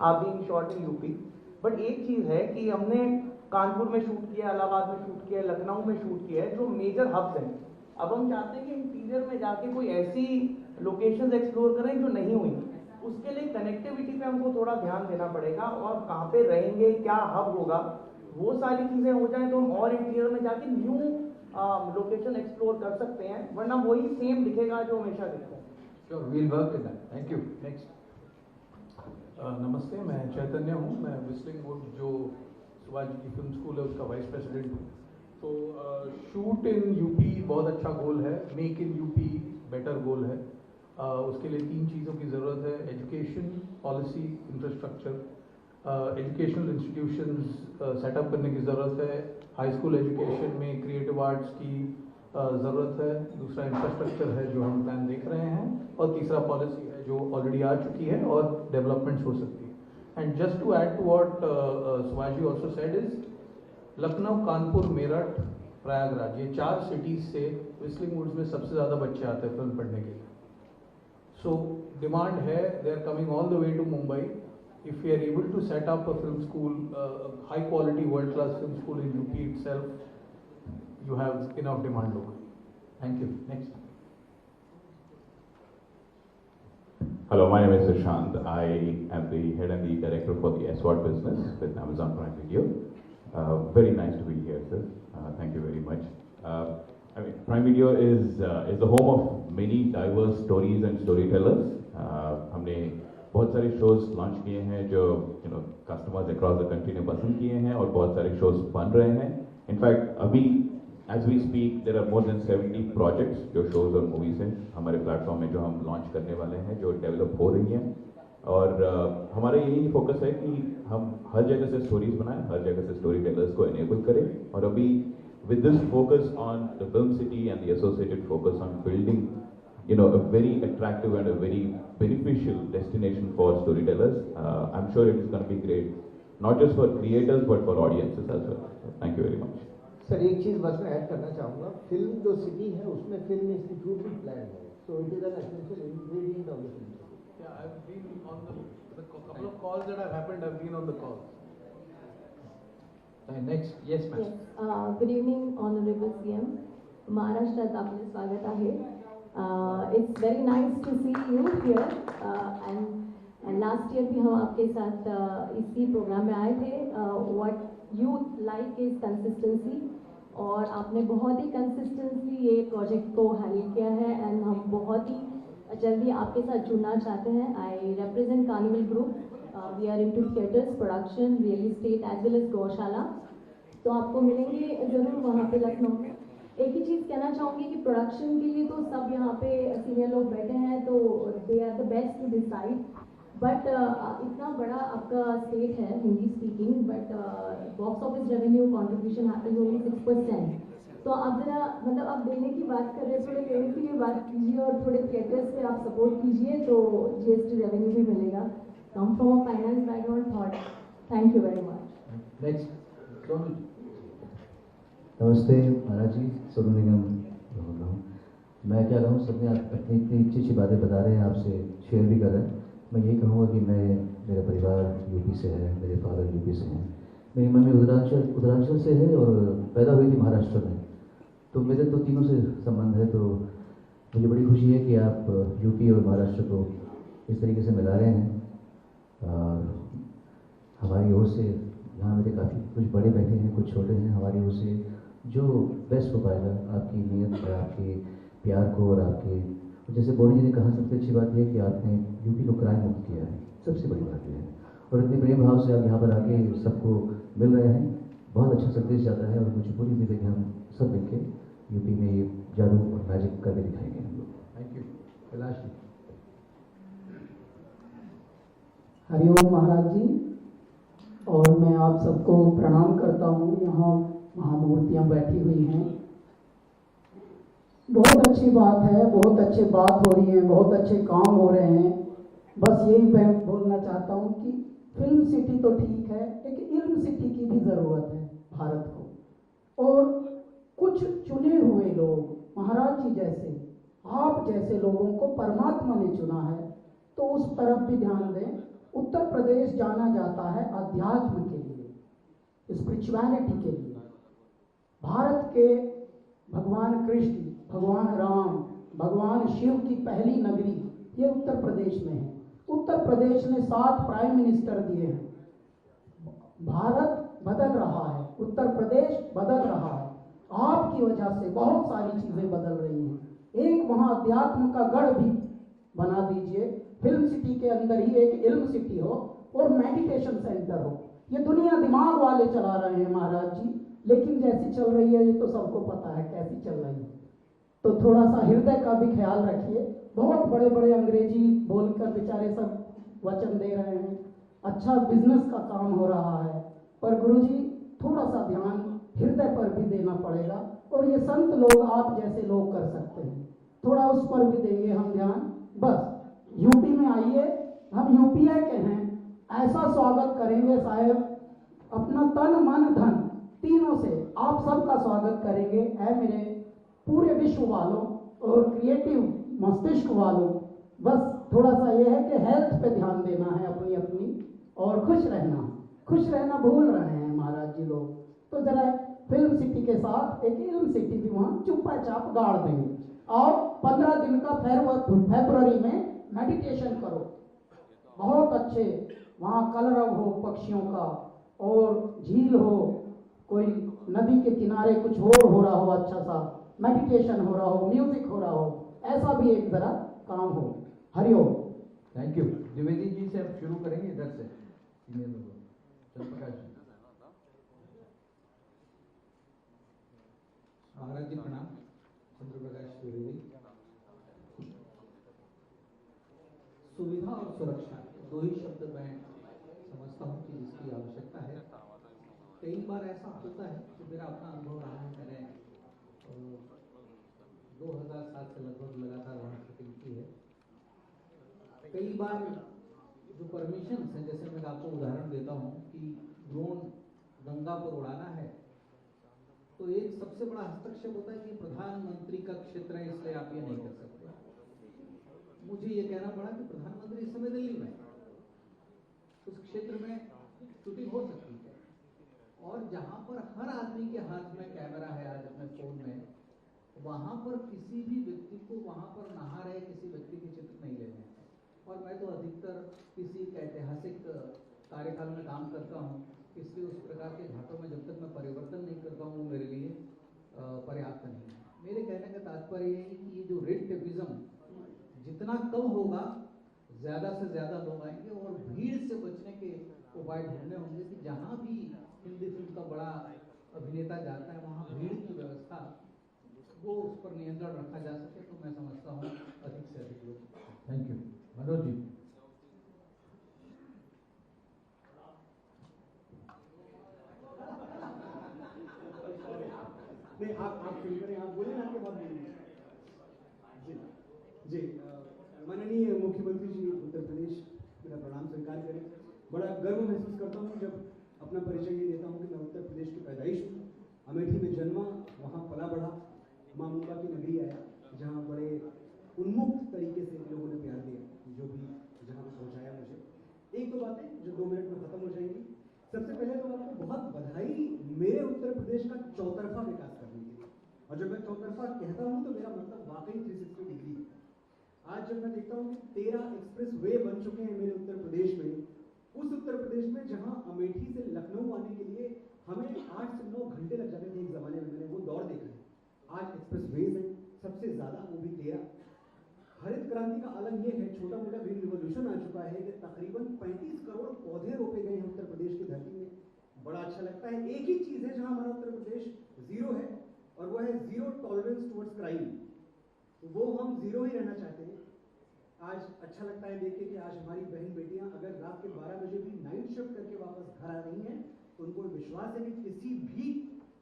are being shot in UP. But एक चीज़ है कि हमने कानपुर में shoot किया, इलाहाबाद में shoot किया, लखनऊ में shoot किया है, जो मेजर हब्स हैं। अब हम चाहते हैं कि इंटीरियर में जाके कोई ऐसी लोकेशंस एक्सप्लोर करें जो नहीं हुई। उसके लिए कनेक्टिविटी पे हमको थोड़ा ध्यान देना पड़ेगा, और कहाँ पे रहेंगे, क्या हब होगा, वो सारी चीज़ें हो जाए तो हम और इंटीरियर में जाके न्यू लोकेशन एक्सप्लोर कर सकते हैं, वरना वही सेम दिखेगा जो हमेशा दिखता है। Sure, we'll work with that. Thank you. Next. नमस्ते, मैं चैतन्य हूँ। मैं विस्लिंग वुड जो सुभाष जी की फिल्म स्कूल है उसका वाइस प्रेसिडेंट हूँ। तो शूट इन यूपी बहुत अच्छा गोल है, मेक इन यूपी बेटर गोल है। उसके लिए 3 चीज़ों की ज़रूरत है: education, policy, infrastructure. Educational institutions setup करने की ज़रूरत है। हाई स्कूल एजुकेशन में क्रिएटिव आर्ट्स की ज़रूरत है। दूसरा इंफ्रास्ट्रक्चर है जो हम प्लान देख रहे हैं, और तीसरा पॉलिसी है जो ऑलरेडी आ चुकी है और डेवलपमेंट्स हो सकती है। And just to add to what Subhash ji also said is, Lucknow, Kanpur, Meerut, Prayagraj, ये 4 सिटीज़ से विस्लिंग वुड्स में सबसे ज़्यादा बच्चे आते हैं फिल्म पढ़ने के लिए। सो डिमांड है, they are coming all the way to Mumbai. If we are able to set up a film school, high quality world class film school in UP itself, you have enough demand locally. Thank you. Next. Hello, my name is Sushant. I am the head and the director for the SWOT business with Amazon Prime Video. Very nice to be here, sir. Thank you very much. Prime Video is the home of many diverse stories and storytellers. हमने बहुत सारे shows launch किए हैं जो customers across the country ने पसंद किए हैं, और बहुत सारे शोज बन रहे हैं। इनफैक्ट अभी as we speak there are more than 70 projects जो शोज और मूवीज हैं हमारे प्लेटफॉर्म में जो हम लॉन्च करने वाले हैं, जो डेवलप हो रही हैं। और हमारा यही फोकस है कि हम हर जगह से स्टोरीज बनाएं, हर जगह से स्टोरी टेलर्स को एनेबल करें। और अभी with this focus on the film city and the associated focus on building a very attractive and a very beneficial destination for storytellers. I'm sure it is going to be great, not just for creators but for audiences as well. Thank you very much. Sir एक चीज़ बस मैं add करना चाहूँगा, film जो city है उसमें film institute भी plan है, so it is an essential ingredient of the film city. Yeah, I've been on the couple of calls that have happened. I've been on the calls. Next, yes, ma'am. Yes. Good evening, Honorable CM. महाराष्ट्रात आपले स्वागत आहे. It's very nice to see you here. And last year भी हम आपके साथ इसी programme में आए थे. What you like is consistency. और आपने बहुत ही कंसिस्टेंटली ये प्रोजेक्ट को हैंडल किया है, एंड हम बहुत ही जल्दी आपके साथ जुड़ना चाहते हैं. I represent Carnival group. We are into theatres, production, real estate as well as gaushala. तो आपको मिलेंगे ज़रूर वहाँ पे लखनऊ में. एक ही चीज़ कहना चाहूँगी कि प्रोडक्शन के लिए तो सब यहाँ पे सीनियर लोग बैठे हैं, तो they are the best to decide. But इतना बड़ा आपका स्टेट है Hindi speaking, but box office revenue contribution happen only 6%. तो आप जरा मतलब आप देने की बात कर रहे हैं, थोड़े लेने की भी बात कीजिए और थोड़े थिएटर्स पे आप सपोर्ट कीजिए, तो GST रेवेन्यू भी मिलेगा. Come from a finance background thought. Thank you very much. Next. नमस्ते महाराज जी, सोनू निगम बोल रहा हूँ. मैं क्या कहूँ, सबने अपनी इतनी अच्छी अच्छी बातें बता रहे हैं, आपसे शेयर भी कर रहे हैं. मैं यही कहूँगा कि मेरा परिवार यूपी से है, मेरे फादर यूपी से हैं, मेरी मम्मी उत्तरांचल से है और पैदा हुई थी महाराष्ट्र में. तो मेरे तो तीनों से संबंध है. तो मुझे बड़ी खुशी है कि आप यूपी और महाराष्ट्र को इस तरीके से मिला रहे हैं. और हमारी ओर से यहाँ मेरे काफ़ी कुछ बड़े बैठे हैं, कुछ छोटे हैं. हमारी ओर से जो बेस्ट हो पाएगा, आपकी नीयत है, आपके प्यार को, और आपके जैसे बोनी जी ने कहा, सबसे अच्छी बात यह है कि आपने यूपी को क्राइम मुक्त किया है. सबसे बड़ी बात यह है. और इतने प्रेम भाव से आप यहाँ पर आके सबको मिल रहे हैं. बहुत अच्छा संदेश जाता है, और मुझे पूरी उम्मीद है कि हम सब मिलकर यूपी में ये जादू और मैजिक करके दिखाएंगे हम लोग. Thank you. कैलाश जी. हरिओम महाराज जी, और मैं आप सबको प्रणाम करता हूँ. यहाँ महामूर्तियाँ बैठी हुई हैं. बहुत अच्छी बात है, बहुत अच्छी बात हो रही है, बहुत अच्छे काम हो रहे हैं. बस यही मैं बोलना चाहता हूँ कि फिल्म सिटी तो ठीक है, एक इल्म सिटी की भी ज़रूरत है भारत को. और कुछ चुने हुए लोग, महाराज जी जैसे, आप जैसे लोगों को परमात्मा ने चुना है, तो उस तरफ भी ध्यान दें. उत्तर प्रदेश जाना जाता है अध्यात्म के लिए, स्पिरिचुअलिटी के लिए. भारत के भगवान कृष्ण, भगवान राम, भगवान शिव की पहली नगरी ये उत्तर प्रदेश में है. उत्तर प्रदेश ने 7 प्राइम मिनिस्टर दिए हैं. भारत बदल रहा है, उत्तर प्रदेश बदल रहा है. आपकी वजह से बहुत सारी चीज़ें बदल रही हैं. एक वहाँ अध्यात्म का गढ़ भी बना दीजिए. फिल्म सिटी के अंदर ही एक इल्म सिटी हो और मेडिटेशन सेंटर हो. ये दुनिया दिमाग वाले चला रहे हैं महाराज जी, लेकिन जैसी चल रही है ये तो सबको पता है कैसी चल रही है। तो थोड़ा सा हृदय का भी ख्याल रखिए। बहुत बड़े बड़े अंग्रेजी बोलकर बेचारे सब वचन दे रहे हैं, अच्छा बिजनेस का काम हो रहा है, पर गुरुजी थोड़ा सा ध्यान हृदय पर भी देना पड़ेगा, और ये संत लोग आप जैसे लोग कर सकते हैं, थोड़ा उस पर भी देंगे हम ध्यान। बस यूपी में आइए, हम यूपीए के हैं, ऐसा स्वागत करेंगे साहब, अपना तन मन धन तीनों से आप सबका स्वागत करेंगे। ऐ मेरे पूरे विश्व वालों और क्रिएटिव मस्तिष्क वालों, बस थोड़ा सा ये है कि हेल्थ पे ध्यान देना है अपनी अपनी, और खुश रहना भूल रहे हैं महाराज जी लोग। तो जरा फिल्म सिटी के साथ एक इल्म सिटी भी वहाँ चुप्पा चाप गाड़ देंगे, और 15 दिन का फरवरी में मेडिटेशन करो, बहुत अच्छे वहाँ कलरव हो पक्षियों का, और झील हो, कोई नदी के किनारे कुछ हो रहा हो, अच्छा सा मेडिटेशन हो रहा हो, म्यूजिक हो रहा हो, ऐसा भी एक जरा काम हो। हरिओम। Thank you. द्विवेदी जी से हम शुरू करेंगे, इधर से चंद्रप्रकाश जी। महाराज जी प्रणाम। चंद्रप्रकाश द्विवेदी। सुविधा और सुरक्षा दो ही शब्द मैं समझता हूँ कि इसकी आवश्यकता है। कई बार ऐसा होता है कि मेरा अपना अनुभव रहा है, मैंने 2007 से लगभग लगातार वहाँ शूटिंग की है। कई बार जो परमिशन है, जैसे मैं आपको उदाहरण देता हूँ कि ड्रोन गंगा पर उड़ाना है, तो एक सबसे बड़ा हस्तक्षेप होता है कि प्रधानमंत्री का क्षेत्र है इसलिए आप ये नहीं कर सकते। मुझे ये कहना पड़ा कि प्रधानमंत्री इस समय दिल्ली में, उस क्षेत्र में शूटिंग हो सकती है, और जहां पर हर आदमी के हाथ में कैमरा है आज अपने फोन में, वहां पर किसी भी व्यक्ति को वहां पर नहा रहे किसी व्यक्ति के चित्र नहीं लेने हैं। और मैं तो अधिकतर किसी एक ऐतिहासिक कार्यकाल में काम करता हूँ, इसलिए उस प्रकार के घाटों में जब तक मैं परिवर्तन नहीं करता हूँ वो मेरे लिए पर्याप्त नहीं है। मेरे कहने का तात्पर्य ये है कि ये जो रेड टेपिज्म जितना कम होगा, ज़्यादा से ज़्यादा लोग आएंगे, और भीड़ से बचने के उपाय ढूंढने होंगे कि जहाँ भी हिंदी फिल्म का बड़ा अभिनेता जाता है वहाँ भीड़ की व्यवस्था, वो उस पर नियंत्रण रखा जा सके, तो मैं समझता हूँ अधिक से अधिक लोग। Thank you. मनोज जी। नहीं, आप शुरू करें, आप बोले ना, आपके बाद बोलिए। जी, माननीय मुख्यमंत्री जी उत्तर प्रदेश, मेरा प्रणाम स्वीकार करें। बड़ा गर्व महसूस करता हूँ जब अपना परिचय ये देता हूँ कि मैं उत्तर प्रदेश की पैदाइश हूँ, अमेठी में जन्मा, वहाँ पला बढ़ा, माँ मुंबा की नगरी आया, जहाँ बड़े उन्मुक्त तरीके से लोगों ने प्यार दिया, जो भी जहाँ पहुँचाया मुझे। एक दो बातें जो 2 मिनट में खत्म हो जाएंगी। सबसे पहले तो आपको बहुत बधाई मेरे उत्तर प्रदेश का चौतरफा विकास करने के लिए, और जब मैं चौतरफा कहता हूँ तो मेरा मतलब वाकई 360 डिग्री। आज जब मैं देखता हूँ कि 13 एक्सप्रेस वे बन चुके हैं मेरे उत्तर प्रदेश में, उस उत्तर प्रदेश में जहाँ अमेठी से लखनऊ आने के लिए हमें 8 से 9 घंटे लग जाते थे एक ज़माने में, मैंने वो दौर देखा है। आज एक्सप्रेस वेज हैं सबसे ज़्यादा, वो भी 13। हरित क्रांति का अलग ये है, छोटा मोटा ग्रीन रिवोल्यूशन आ चुका है कि तकरीबन 35 करोड़ पौधे रोपे गए हैं उत्तर प्रदेश की धरती में। बड़ा अच्छा लगता है। एक ही चीज़ है जहाँ हमारा उत्तर प्रदेश जीरो है, और वो है जीरो टॉलरेंस टुवर्ड्स क्राइम। वो हम जीरो ही रहना चाहते हैं। आज अच्छा लगता है देख के कि आज हमारी बहन बेटियां अगर रात के 12 बजे भी नाइट शिफ्ट करके वापस घर आ रही हैं, तो उनको विश्वास है कि किसी भी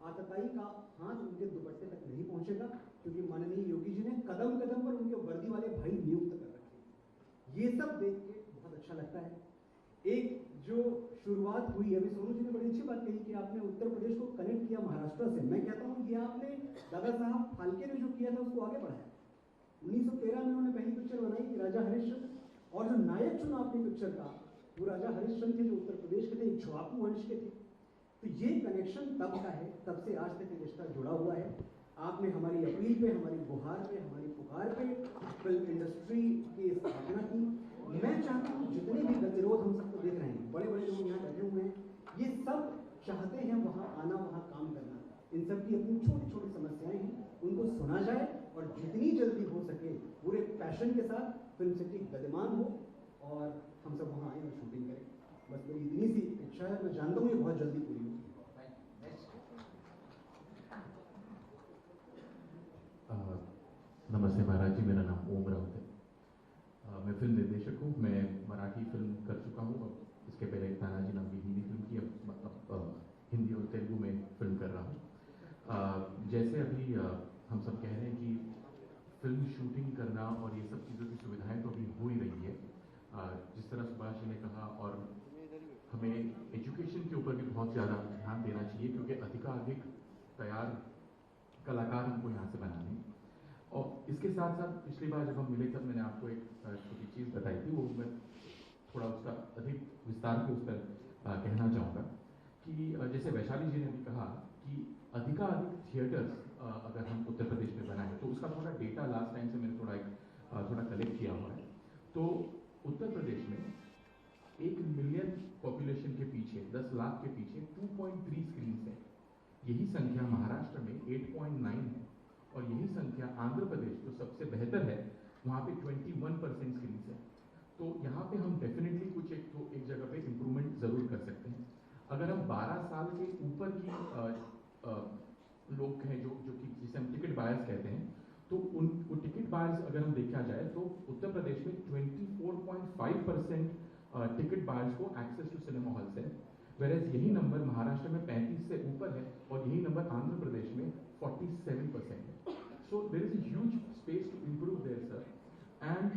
आतताई का हाथ उनके दुपट्टे तक नहीं पहुंचेगा, क्योंकि माननीय योगी जी ने कदम कदम पर उनके वर्दी वाले भाई नियुक्त कर रखे। ये सब देख के बहुत अच्छा लगता है। एक जो शुरुआत हुई, अभी सोनू जी ने बड़ी अच्छी बात कही कि आपने उत्तर प्रदेश को कनेक्ट किया महाराष्ट्र से। मैं कहता हूँ ये आपने दादा साहब फाल्के ने जो किया था उसको आगे बढ़ाया। 1913 में उन्होंने पहली पिक्चर बनाई राजा हरिश्चंद्र, और जो नायक चुना अपनी पिक्चर का वो राजा हरिश्चंद्र थे, जो उत्तर प्रदेश के थे, एक छुआकू वंश के थे। तो ये कनेक्शन तब का है, तब से आज तक ये रिश्ता जुड़ा हुआ है। आपने हमारी अपील पे, हमारी गुहार पे, हमारी पुकार पे फिल्म इंडस्ट्री की स्थापना की। मैं चाहता हूँ जितने भी गतिरोध हम सबको देख रहे हैं, बड़े बड़े लोग यहाँ बैठे हुए हैं, ये सब चाहते हैं वहाँ आना, वहाँ काम करना। इन सब की अपनी छोटी छोटी समस्याएं हैं, उनको सुना जाए, और जितनी जल्दी हो सके पूरे पैशन के साथ फिल्म सिटी गतिमान हो और हम सब वहाँ आए और शूटिंग करें। बस मेरी इतनी सी शायद मैं जानता हूँ ये बहुत जल्दी पूरी होगी। नमस्ते महाराज जी, मेरा नाम ओम राउत है। मैं फिल्म निर्देशक हूँ। मैं मराठी फिल्म कर चुका हूँ। अब इसके पहले तानाजी नाम की हिंदी फिल्म की, अब हिंदी और तेलुगु में फिल्म कर रहा हूँ। जैसे अभी हम सब कह रहे हैं कि फिल्म शूटिंग करना और ये सब चीज़ों की सुविधाएं तो अभी हो ही रही है, जिस तरह सुभाष जी ने कहा, और हमें एजुकेशन के ऊपर भी बहुत ज़्यादा ध्यान देना चाहिए, क्योंकि अधिकाधिक तैयार कलाकार हमको यहाँ से बनाने हैं। और इसके साथ साथ पिछली बार जब हम मिले तब मैंने आपको एक छोटी चीज़ बताई थी, वो मैं थोड़ा उसका अधिक विस्तार से उस पर कहना चाहूँगा कि जैसे वैशाली जी ने भी कहा कि अधिकाधिक थिएटर्स अगर हम उत्तर प्रदेश में बनाएं, तो उसका थोड़ा डेटा लास्ट टाइम से मैंने थोड़ा कलेक्ट किया हुआ है। तो उत्तर प्रदेश में 1 मिलियन पॉपुलेशन के पीछे, 10 लाख के पीछे 2.3 स्क्रीन है। यही संख्या महाराष्ट्र में 8.9 है, और यही संख्या आंध्र प्रदेश जो सबसे बेहतर है वहाँ पे 21% स्क्रीन है। तो यहाँ पे हम डेफिनेटली कुछ एक जगह पे इम्प्रूवमेंट ज़रूर कर सकते हैं। अगर हम 12 साल के ऊपर की लोग हैं जो कि जिसे हम टिकट बायर्स कहते हैं, तो उन टिकट बायर्स अगर हम देखा जाए तो उत्तर प्रदेश में 24.5% टिकट बायर्स को एक्सेस टू सिनेमा हॉल्स है, वेरेज यही नंबर महाराष्ट्र में 35 से ऊपर है, और यही नंबर आंध्र प्रदेश में 47% है। So there is a huge space to improve there, sir. And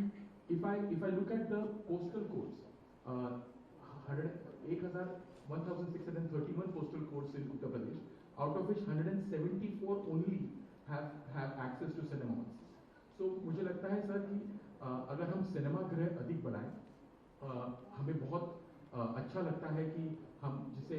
if I look at the postal codes, 1,631 postal codes in Uttar Pradesh, out of which 174 only have access to cinema halls. So मुझे लगता है sir कि अगर हम cinema गृह अधिक बढ़ाएं, हमें बहुत अच्छा लगता है कि हम जिसे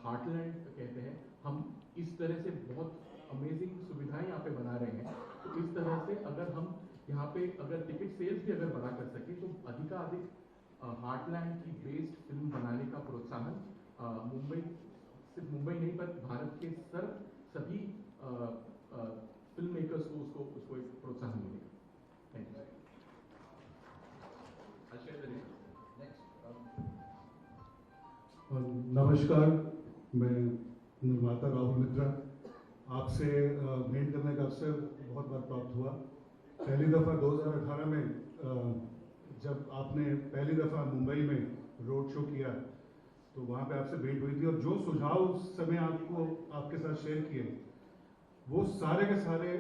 हार्टलैंड कहते हैं, हम इस तरह से बहुत अमेजिंग सुविधाएं यहाँ पे बना रहे हैं। तो इस तरह से अगर हम यहाँ पे अगर टिकट सेल्स भी अगर बढ़ा कर सकें, तो अधिकाधिक हार्टलैंड की बेस्ड फिल्म बनाने का प्रोत्साहन सिर्फ मुंबई नहीं पर भारत के सभी फिल्म मेकर्स को उसको एक प्रोत्साहन मिलेगा। Thank you. नमस्कार, मैं निर्माता राहुल मित्रा। आपसे भेंट करने का अवसर बहुत बार प्राप्त हुआ। पहली दफ़ा 2018 में जब आपने पहली दफ़ा मुंबई में रोड शो किया, तो वहाँ पे आपसे भेंट हुई थी, और जो सुझाव उस समय आपके साथ शेयर किए, वो सारे के सारे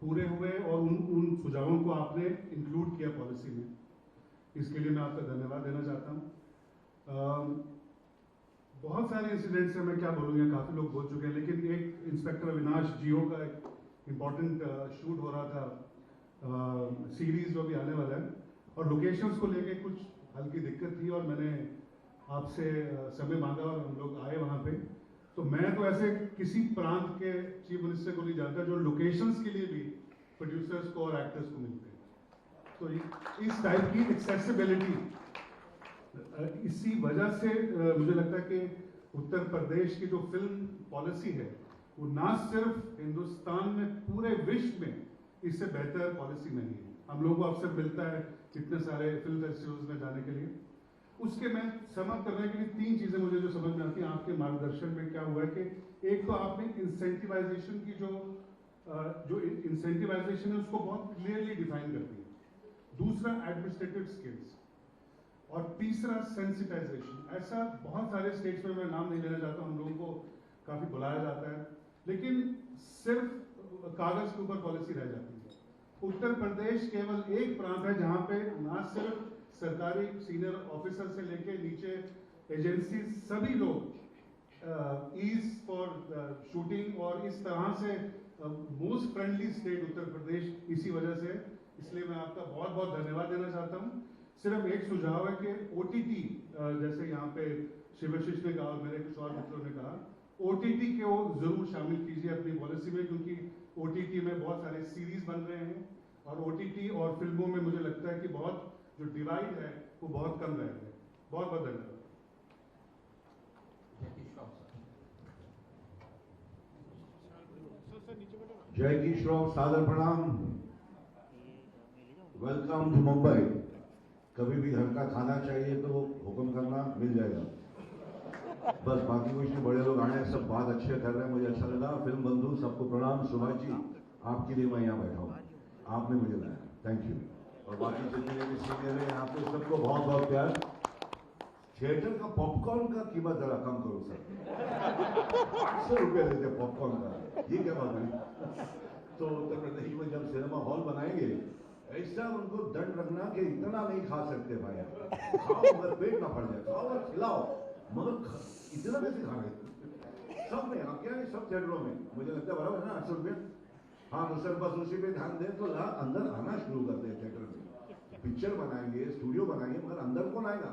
पूरे हुए, और उन सुझावों को आपने इंक्लूड किया पॉलिसी में। इसके लिए मैं आपका धन्यवाद देना चाहता हूँ। बहुत सारे इंसिडेंट्स हैं, मैं क्या बोलूँगा, काफ़ी लोग बोल चुके हैं, लेकिन एक इंस्पेक्टर अविनाश जियो का एक इम्पॉर्टेंट शूट हो रहा था, सीरीज जो भी आने वाला है, और लोकेशंस को लेके कुछ हल्की दिक्कत थी, और मैंने आपसे समय मांगा और हम लोग आए वहाँ पे। तो मैं तो ऐसे किसी प्रांत के चीफ मिनिस्टर को नहीं जानता जो लोकेशंस के लिए भी प्रोड्यूसर्स को और एक्टर्स को मिलते हैं। तो इस टाइप की एक्सेसिबिलिटी, इसी वजह से मुझे लगता है कि उत्तर प्रदेश की जो फिल्म पॉलिसी है, वो ना सिर्फ हिंदुस्तान में, पूरे विश्व में इससे बेहतर पॉलिसी नहीं है। हम लोगों को अवसर मिलता है इतने सारे फिल्म फेस्टिवल्स में जाने के लिए। उसके मैं समाप्त करने के लिए 3 चीज़ें मुझे जो समझ में आती हैं आपके मार्गदर्शन में क्या हुआ है कि एक तो आपने इंसेंटिवाइजेशन की जो इंसेंटिवाइजेशन है उसको बहुत क्लियरली डिफाइन कर दी है। दूसरा एडमिनिस्ट्रेटिव स्किल्स, और तीसरा सेंसिटाइजेशन। ऐसा बहुत सारे स्टेट्स में, मैं नाम नहीं लेना चाहता, हम लोगों को काफ़ी बुलाया जाता है, लेकिन सिर्फ कागज़ के ऊपर पॉलिसी रह जाती है। उत्तर प्रदेश केवल एक प्रांत है जहाँ पे ना सिर्फ सरकारी सीनियर ऑफिसर से लेके नीचे एजेंसी सभी लोग ईज फॉर शूटिंग, और इस तरह से most friendly state Uttar Pradesh इसी वजह से। इसलिए मैं आपका बहुत बहुत धन्यवाद देना चाहता हूँ। सिर्फ एक सुझाव है कि OTT, जैसे यहाँ पे शिवाशीष ने कहा और मेरे कुछ और मित्रों ने कहा, OTT को जरूर शामिल कीजिए अपनी पॉलिसी में, क्योंकि OTT में बहुत सारे सीरीज बन रहे हैं, और OTT और फिल्मों में मुझे लगता है कि बहुत जो डिवाइड है वो बहुत कम रहेगा। बहुत बहुत धन्यवाद। जय की श्रॉफ, सादर प्रणाम। Welcome to Mumbai. कभी भी घर का खाना चाहिए तो हुक्म करना, मिल जाएगा। बस बाकी कुछ नहीं, बड़े लोग आए हैं, सब बात अच्छे कर रहे हैं, मुझे अच्छा लगा। फिल्म बंधु सबको प्रणाम। सुभाष जी आपके लिए मैं यहाँ बैठा हूँ, आपने मुझे लाया, थैंक यू। और बाकी जितने भी सीनियर है यहाँ पे सबको बहुत बहुत प्यार। थिएटर का पॉपकॉर्न का कीमत जरा कम करो सर, 800 रुपये देते पॉपकॉर्न का, ये क्या बात हुई? तो उत्तर प्रदेश में जब सिनेमा हॉल बनाएंगे ऐसा उनको दंड रखना कि इतना नहीं खा सकते भाई, खाओ मगर पेट ना पड़ जाए, खाओ और खिलाओ मगर इतना कैसे खा रहे? सब में, आप क्या सब थिएटरों में मुझे लगता है बराबर है ना 800 रुपये। हाँ तो सर बस उसी पे ध्यान दें तो अंदर आना शुरू कर दें। थिएटर में पिक्चर बनाएंगे, स्टूडियो बनाएंगे, मगर अंदर कौन आएगा?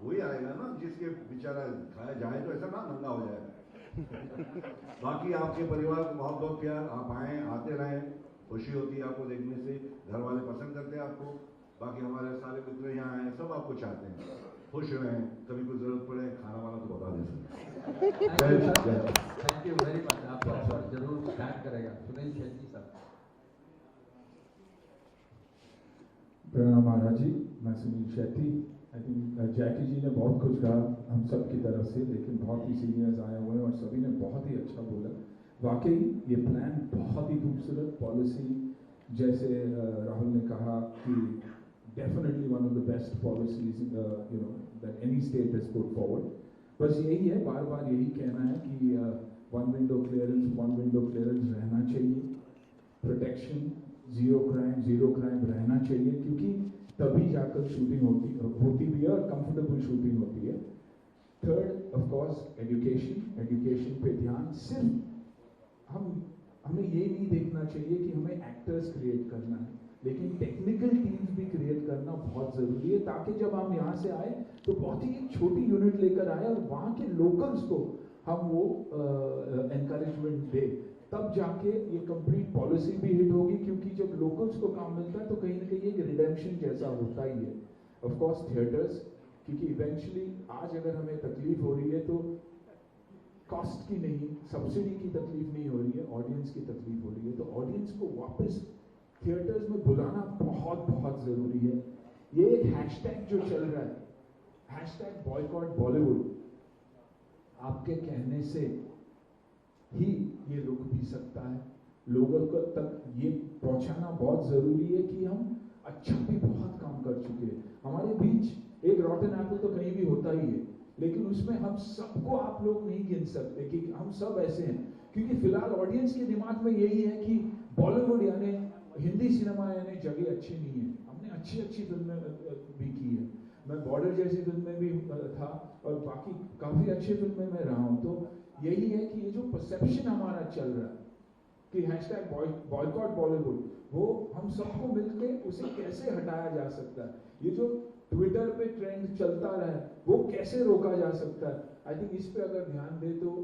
वही आएगा ना जिसके बेचारा खाया जाए तो ऐसा ना नंगा हो जाए। बाकी आपके परिवार को बहुत बहुत प्यार, आप आए आते रहें, खुशी होती है आपको देखने से, घर वाले पसंद करते हैं आपको। बाकी हमारे सारे मित्र यहाँ आए, सब आपको चाहते हैं, खुश रहें, कभी कोई जरूरत पड़े खाना वाला तो बता दें। Thank you very much. आपको ऑफर जरूर बैक करेगा सुनील शेट्टी साहब। प्रणाम महाराज जी, मैं सुनील शेट्टी। आई थिंक जैकी जी ने बहुत कुछ कहा हम सब की तरफ से, लेकिन बहुत ही सीनियर्स आए हुए हैं और सभी ने बहुत ही अच्छा बोला। वाकई ये प्लान बहुत ही खूबसूरत, पॉलिसी जैसे राहुल ने कहा कि definitely one of the best policies you know that any state has put forward. बस यही है, बार बार यही कहना है कि वन विंडो क्लियरेंस रहना चाहिए, प्रोटेक्शन, जीरो क्राइम रहना चाहिए, क्योंकि तभी जाकर शूटिंग होती भी है और कंफर्टेबल शूटिंग होती है। थर्ड ऑफ कोर्स एजुकेशन पे ध्यान। सिर्फ हमें ये नहीं देखना चाहिए कि हमें एक्टर्स क्रिएट करना है, लेकिन टेक्निकल टीम्स भी क्रिएट करना बहुत ज़रूरी है, ताकि जब हम यहाँ से आए तो बहुत ही एक छोटी यूनिट लेकर आए और वहाँ के लोकल्स को हम वो एनकरेजमेंट दे, तब जाके ये कंप्लीट पॉलिसी भी हिट होगी। क्योंकि जब लोकल्स को काम मिलता है तो कहीं ना कहीं एक रिडेम्पशन जैसा होता ही है। ऑफ कोर्स थिएटर्स, क्योंकि इवेंचुअली आज अगर हमें तकलीफ हो रही है तो कॉस्ट की नहीं, सब्सिडी की तकलीफ नहीं हो रही है, ऑडियंस की तकलीफ हो रही है। तो ऑडियंस को वापस थिएटर्स में बुलाना बहुत बहुत ज़रूरी है। ये एक हैशटैग जो चल रहा है, हैशटैग बॉयकॉट बॉलीवुड, आपके कहने से ही ये रुक भी सकता है। लोगों को तक ये पहुंचाना बहुत ज़रूरी है कि हम अच्छा भी बहुत काम कर चुके हैं। हमारे बीच एक रॉटन एप्पल तो कहीं भी होता ही है, लेकिन उसमें हम सबको आप लोग नहीं गिन सकते कि हम सब ऐसे हैं। क्योंकि फिलहाल ऑडियंस के दिमाग में यही है कि बॉलीवुड यानी हिंदी सिनेमा यानी जगह अच्छी नहीं है। हमने अच्छी फिल्में भी की है, मैं बॉर्डर जैसी फिल्म में भी था और बाकी काफ़ी अच्छी फिल्में में रहा हूँ। तो यही है कि ये जो परसेप्शन हमारा चल रहा है कि हैशटैग बॉयकॉट बॉलीवुड, वो हम सबको मिलके उसे कैसे हटाया जा सकता है। ये जो ट्विटर पे ट्रेंड चलता रहा है वो कैसे रोका जा सकता है। आई थिंक इस पे अगर ध्यान दे तो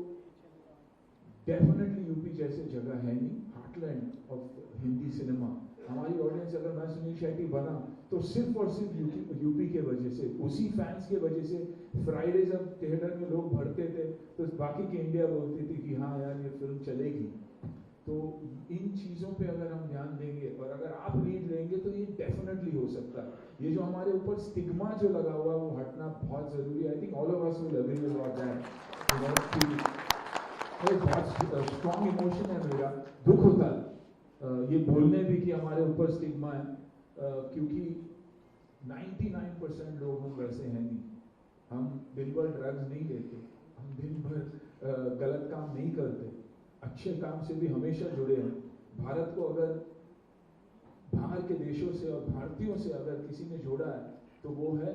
डेफिनेटली यूपी जैसे जगह है नहीं, हार्टलैंड ऑफ हिंदी सिनेमा। हमारी ऑडियंस, अगर मैं सुनील शेट्टी बना तो सिर्फ और सिर्फ यूपी के वजह से, उसी फैंस के वजह से। फ्राइडे जब थिएटर में लोग भरते थे तो बाकी की इंडिया बोलती थी कि हाँ यार ये फिल्म चलेगी। तो इन चीज़ों पे अगर हम ध्यान देंगे और अगर आप लीड लेंगे तो ये डेफिनेटली हो सकता है। ये जो हमारे ऊपर स्टिग्मा जो लगा हुआ है वो हटना बहुत ज़रूरी है। I think all of us will agree with that. बहुत स्ट्रॉन्ग इमोशन है मेरा, दुख होता है ये बोलने भी कि हमारे ऊपर स्टिग्मा है, क्योंकि 99% लोग हम वैसे हैं नहीं। हम दिन भर ड्रग्स नहीं लेते, हम दिन भर गलत काम नहीं करते, अच्छे काम से भी हमेशा जुड़े हैं। भारत को अगर बाहर के देशों से और भारतीयों से अगर किसी ने जोड़ा है तो वो है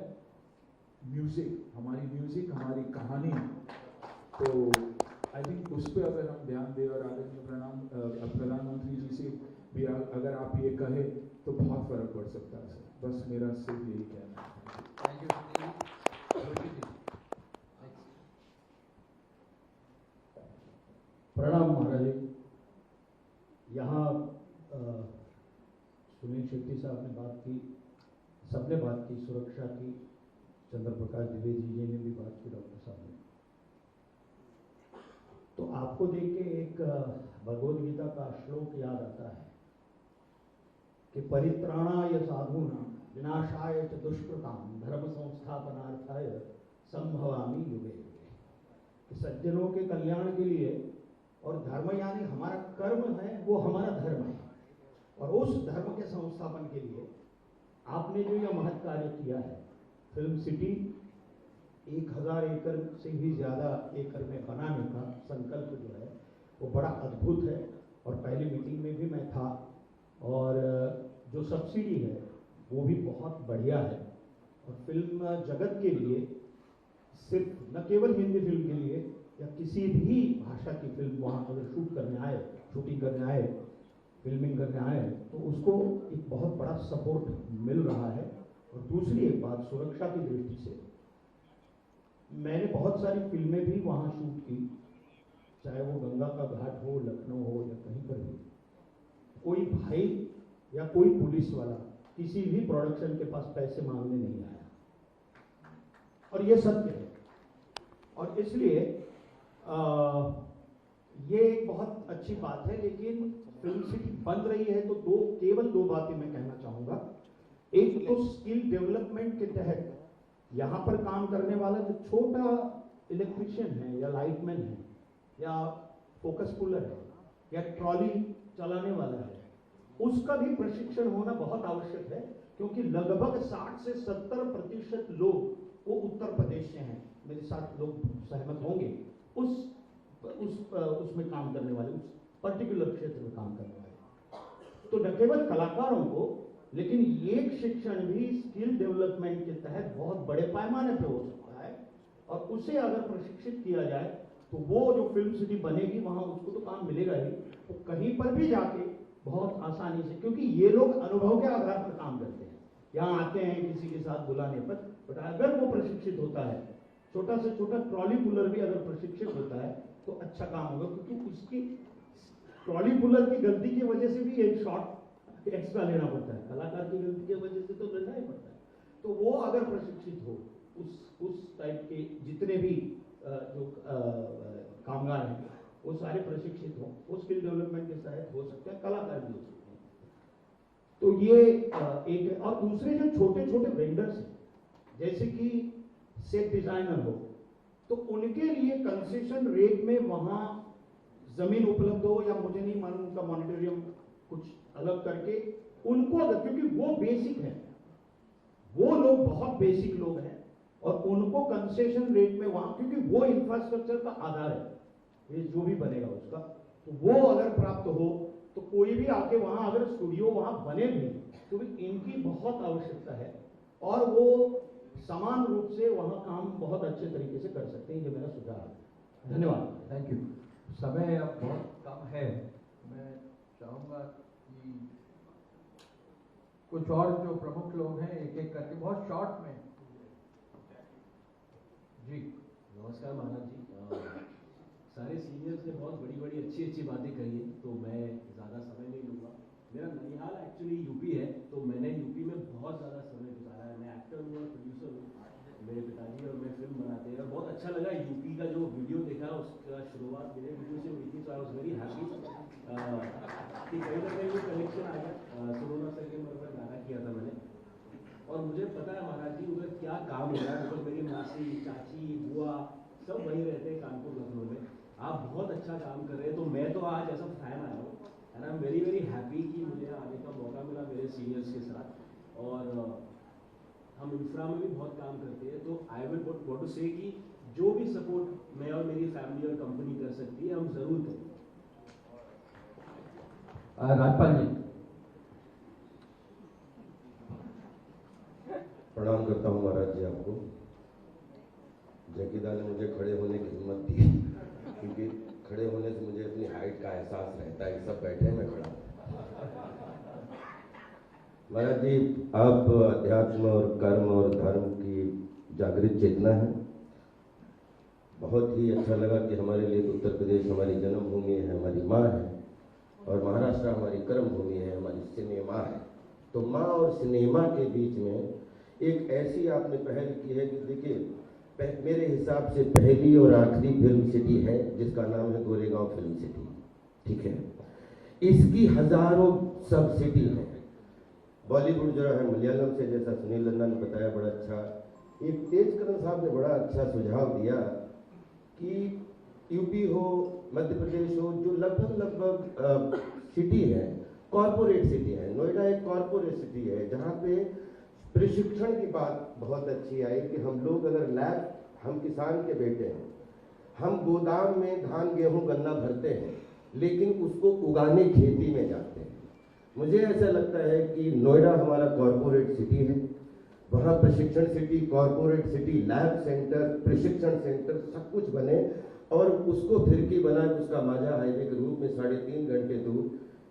म्यूजिक, हमारी कहानी। तो आई थिंक उस पर अगर हम ध्यान दें और आदरणीय प्रधानमंत्री जी से भी अगर आप ये कहें तो बहुत फर्क पड़ सकता है सर। बस मेरा सिर्फ यही कहना है। Thank you. प्रणाम महाराज जी। यहाँ सुनील शेट्टी साहब ने बात की, सबने बात की सुरक्षा की, चंद्र प्रकाश द्विवेदी जी ने भी बात की, डॉक्टर साहब ने। तो आपको देख के एक भगवद गीता का श्लोक याद आता है कि परित्राणाय साधूनां विनाशाय च दुष्कृतां धर्म संस्थापनार्थाय संभवामि युगे युगे। कि सज्जनों के कल्याण के लिए, और धर्म यानी हमारा कर्म है, वो हमारा धर्म है, और उस धर्म के संस्थापन के लिए आपने जो यह महत् कार्य किया है, फिल्म सिटी 1000 एकड़ से भी ज़्यादा एकड़ में बनाने का संकल्प जो है वो बड़ा अद्भुत है। और पहली मीटिंग में भी मैं था, और जो सब्सिडी है वो भी बहुत बढ़िया है। और फिल्म जगत के लिए, सिर्फ न केवल हिंदी फिल्म के लिए या किसी भी भाषा की फिल्म वहाँ अगर शूट करने आए, शूटिंग करने आए, फिल्मिंग करने आए, तो उसको एक बहुत बड़ा सपोर्ट मिल रहा है। और दूसरी एक बात, सुरक्षा की दृष्टि से मैंने बहुत सारी फिल्में भी वहाँ शूट की, चाहे वो गंगा का घाट हो, लखनऊ हो या कहीं पर भी। कोई भाई या कोई पुलिस वाला किसी भी प्रोडक्शन के पास पैसे मांगने नहीं आया, और ये सत्य है। और इसलिए ये एक बहुत अच्छी बात है। लेकिन फिल्म सिटी बन रही है तो केवल दो बातें मैं कहना चाहूँगा। एक तो स्किल डेवलपमेंट के तहत यहाँ पर काम करने वाला जो छोटा इलेक्ट्रिशियन है या लाइटमैन है या फोकस पुलर है या ट्रॉली चलाने वाला है, उसका भी प्रशिक्षण होना बहुत आवश्यक है, क्योंकि लगभग 60 से 70% लोग वो उत्तर प्रदेश से हैं। मेरे साथ लोग सहमत होंगे उसमें काम करने वाले, उस पर्टिकुलर क्षेत्र में काम करने वाले। तो न केवल कलाकारों को, लेकिन ये शिक्षण भी स्किल डेवलपमेंट के तहत बहुत बड़े पैमाने पे हो सकता है। और उसे अगर प्रशिक्षित किया जाए तो वो जो फिल्म सिटी बनेगी वहाँ उसको तो काम मिलेगा ही, तो कहीं पर भी जाके बहुत आसानी से, क्योंकि ये लोग अनुभव के आधार पर काम करते हैं, यहाँ आते हैं किसी के साथ बुलाने पर। बट अगर वो प्रशिक्षित होता है, छोटा से छोटा ट्रॉली पुलर भी अगर प्रशिक्षित होता है तो अच्छा काम होगा, क्योंकि उसकी ट्रॉली पुलर की गलती की वजह से भी एक शॉट एक्स्ट्रा लेना पड़ता है, कलाकार की गलती की वजह से तो लेना ही पड़ता है। तो वो अगर प्रशिक्षित हो, उस टाइप के जितने भी जो कामगार हैं वो सारे प्रशिक्षित हो, वो स्किल डेवलपमेंट के तहत हो सकते हैं, कलाकार भी हो सकते हैं। तो ये एक है। और दूसरे जो छोटे छोटे वेंडर्स हैं, जैसे कि सेट डिजाइनर हो, तो उनके लिए कंसेशन रेट में वहाँ जमीन उपलब्ध हो, या मुझे नहीं मालूम उनका मॉनिटरियम कुछ अलग करके उनको, अगर, क्योंकि वो बेसिक है, वो लोग बहुत बेसिक लोग हैं, और उनको कंसेशन रेट में वहाँ, क्योंकि वो इंफ्रास्ट्रक्चर का आधार है ये जो भी बनेगा उसका, तो वो अगर प्राप्त हो तो कोई भी आके वहाँ अगर स्टूडियो वहाँ बने भी तो भी इनकी बहुत आवश्यकता है, और वो समान रूप से वहाँ काम बहुत अच्छे तरीके से कर सकते हैं। ये मेरा सुझाव है। धन्यवाद। Thank you. समय अब बहुत कम है, मैं चाहूँगा कि कुछ और जो प्रमुख लोग हैं एक एक करके बहुत शॉर्ट में। जी नमस्कार महाराज जी। सारे सीनियर्स ने बहुत बड़ी बड़ी अच्छी अच्छी बातें कही हैं, तो मैं ज़्यादा समय नहीं लूँगा। मेरा ननिहाल एक्चुअली यूपी है, तो मैंने यूपी में बहुत ज़्यादा समय गुजारा है। मैं एक्टर हूँ और प्रोड्यूसर हूँ, मेरे पिताजी और मैं फिल्म बनाते हैं, और बहुत अच्छा लगा यूपी का जो वीडियो देखा, उसका शुरुआत मेरे वीडियो से हुई थी, तो आई वॉज वेरी हैप्पी कि कहीं ना कहीं वो कनेक्शन आ गया। सुरोना सर के मर पर गाना किया था मैंने, और मुझे पता है महाराज जी उधर क्या काम हो रहा है। मतलब मेरी मासी, चाची, बुआ सब वहीं रहते हैं कानपुर, लखनऊ में। आप बहुत अच्छा काम कर रहे हैं, तो मैं तो आज ऐसा फैन आया हूँ, and I am very very happy कि मुझे आने का मौका मिला मेरे सीनियर्स के साथ। और हम इंफ्रा में भी बहुत काम करते हैं, तो आई विल वांट टू से कि जो भी सपोर्ट मैं और मेरी फैमिली और कंपनी कर सकती है, हम जरूर करें। राजपाल जी। प्रणाम करता हूँ महाराज जी आपको। जकीदा ने मुझे खड़े होने की हिम्मत दी, क्योंकि खड़े होने से मुझे अपनी हाइट का एहसास रहता है। सब बैठे मैं खड़ा। महाराज जी, आप अध्यात्म और कर्म और धर्म की जागृत चेतना है। बहुत ही अच्छा लगा कि हमारे लिए उत्तर प्रदेश हमारी जन्मभूमि है, हमारी माँ है, और महाराष्ट्र हमारी कर्म भूमि है, हमारी सिनेमा है। तो माँ और सिनेमा के बीच में एक ऐसी आपने पहल की है कि देखिए, मेरे हिसाब से पहली और आखिरी फिल्म सिटी है जिसका नाम है गोरेगांव फिल्म सिटी। ठीक है, इसकी हजारों सब सिटी है। बॉलीवुड जो है मलयालम से, जैसा सुनील नंदा ने बताया बड़ा अच्छा, एक तेजकरण साहब ने बड़ा अच्छा सुझाव दिया कि यूपी हो, मध्य प्रदेश हो, जो लगभग सिटी है, कॉरपोरेट सिटी है। नोएडा एक कॉरपोरेट सिटी है जहाँ पे प्रशिक्षण की बात बहुत अच्छी आई कि हम लोग अगर लैब, हम किसान के बेटे हैं, हम गोदाम में धान गेहूं गन्ना भरते हैं लेकिन उसको उगाने खेती में जाते हैं। मुझे ऐसा लगता है कि नोएडा हमारा कॉरपोरेट सिटी है, वहाँ प्रशिक्षण city, corporate city, lab centre, प्रशिक्षण सेंटर सब कुछ बने और उसको फिरकी बना के उसका माझा हाईवे के रूप में 3.5 घंटे दूर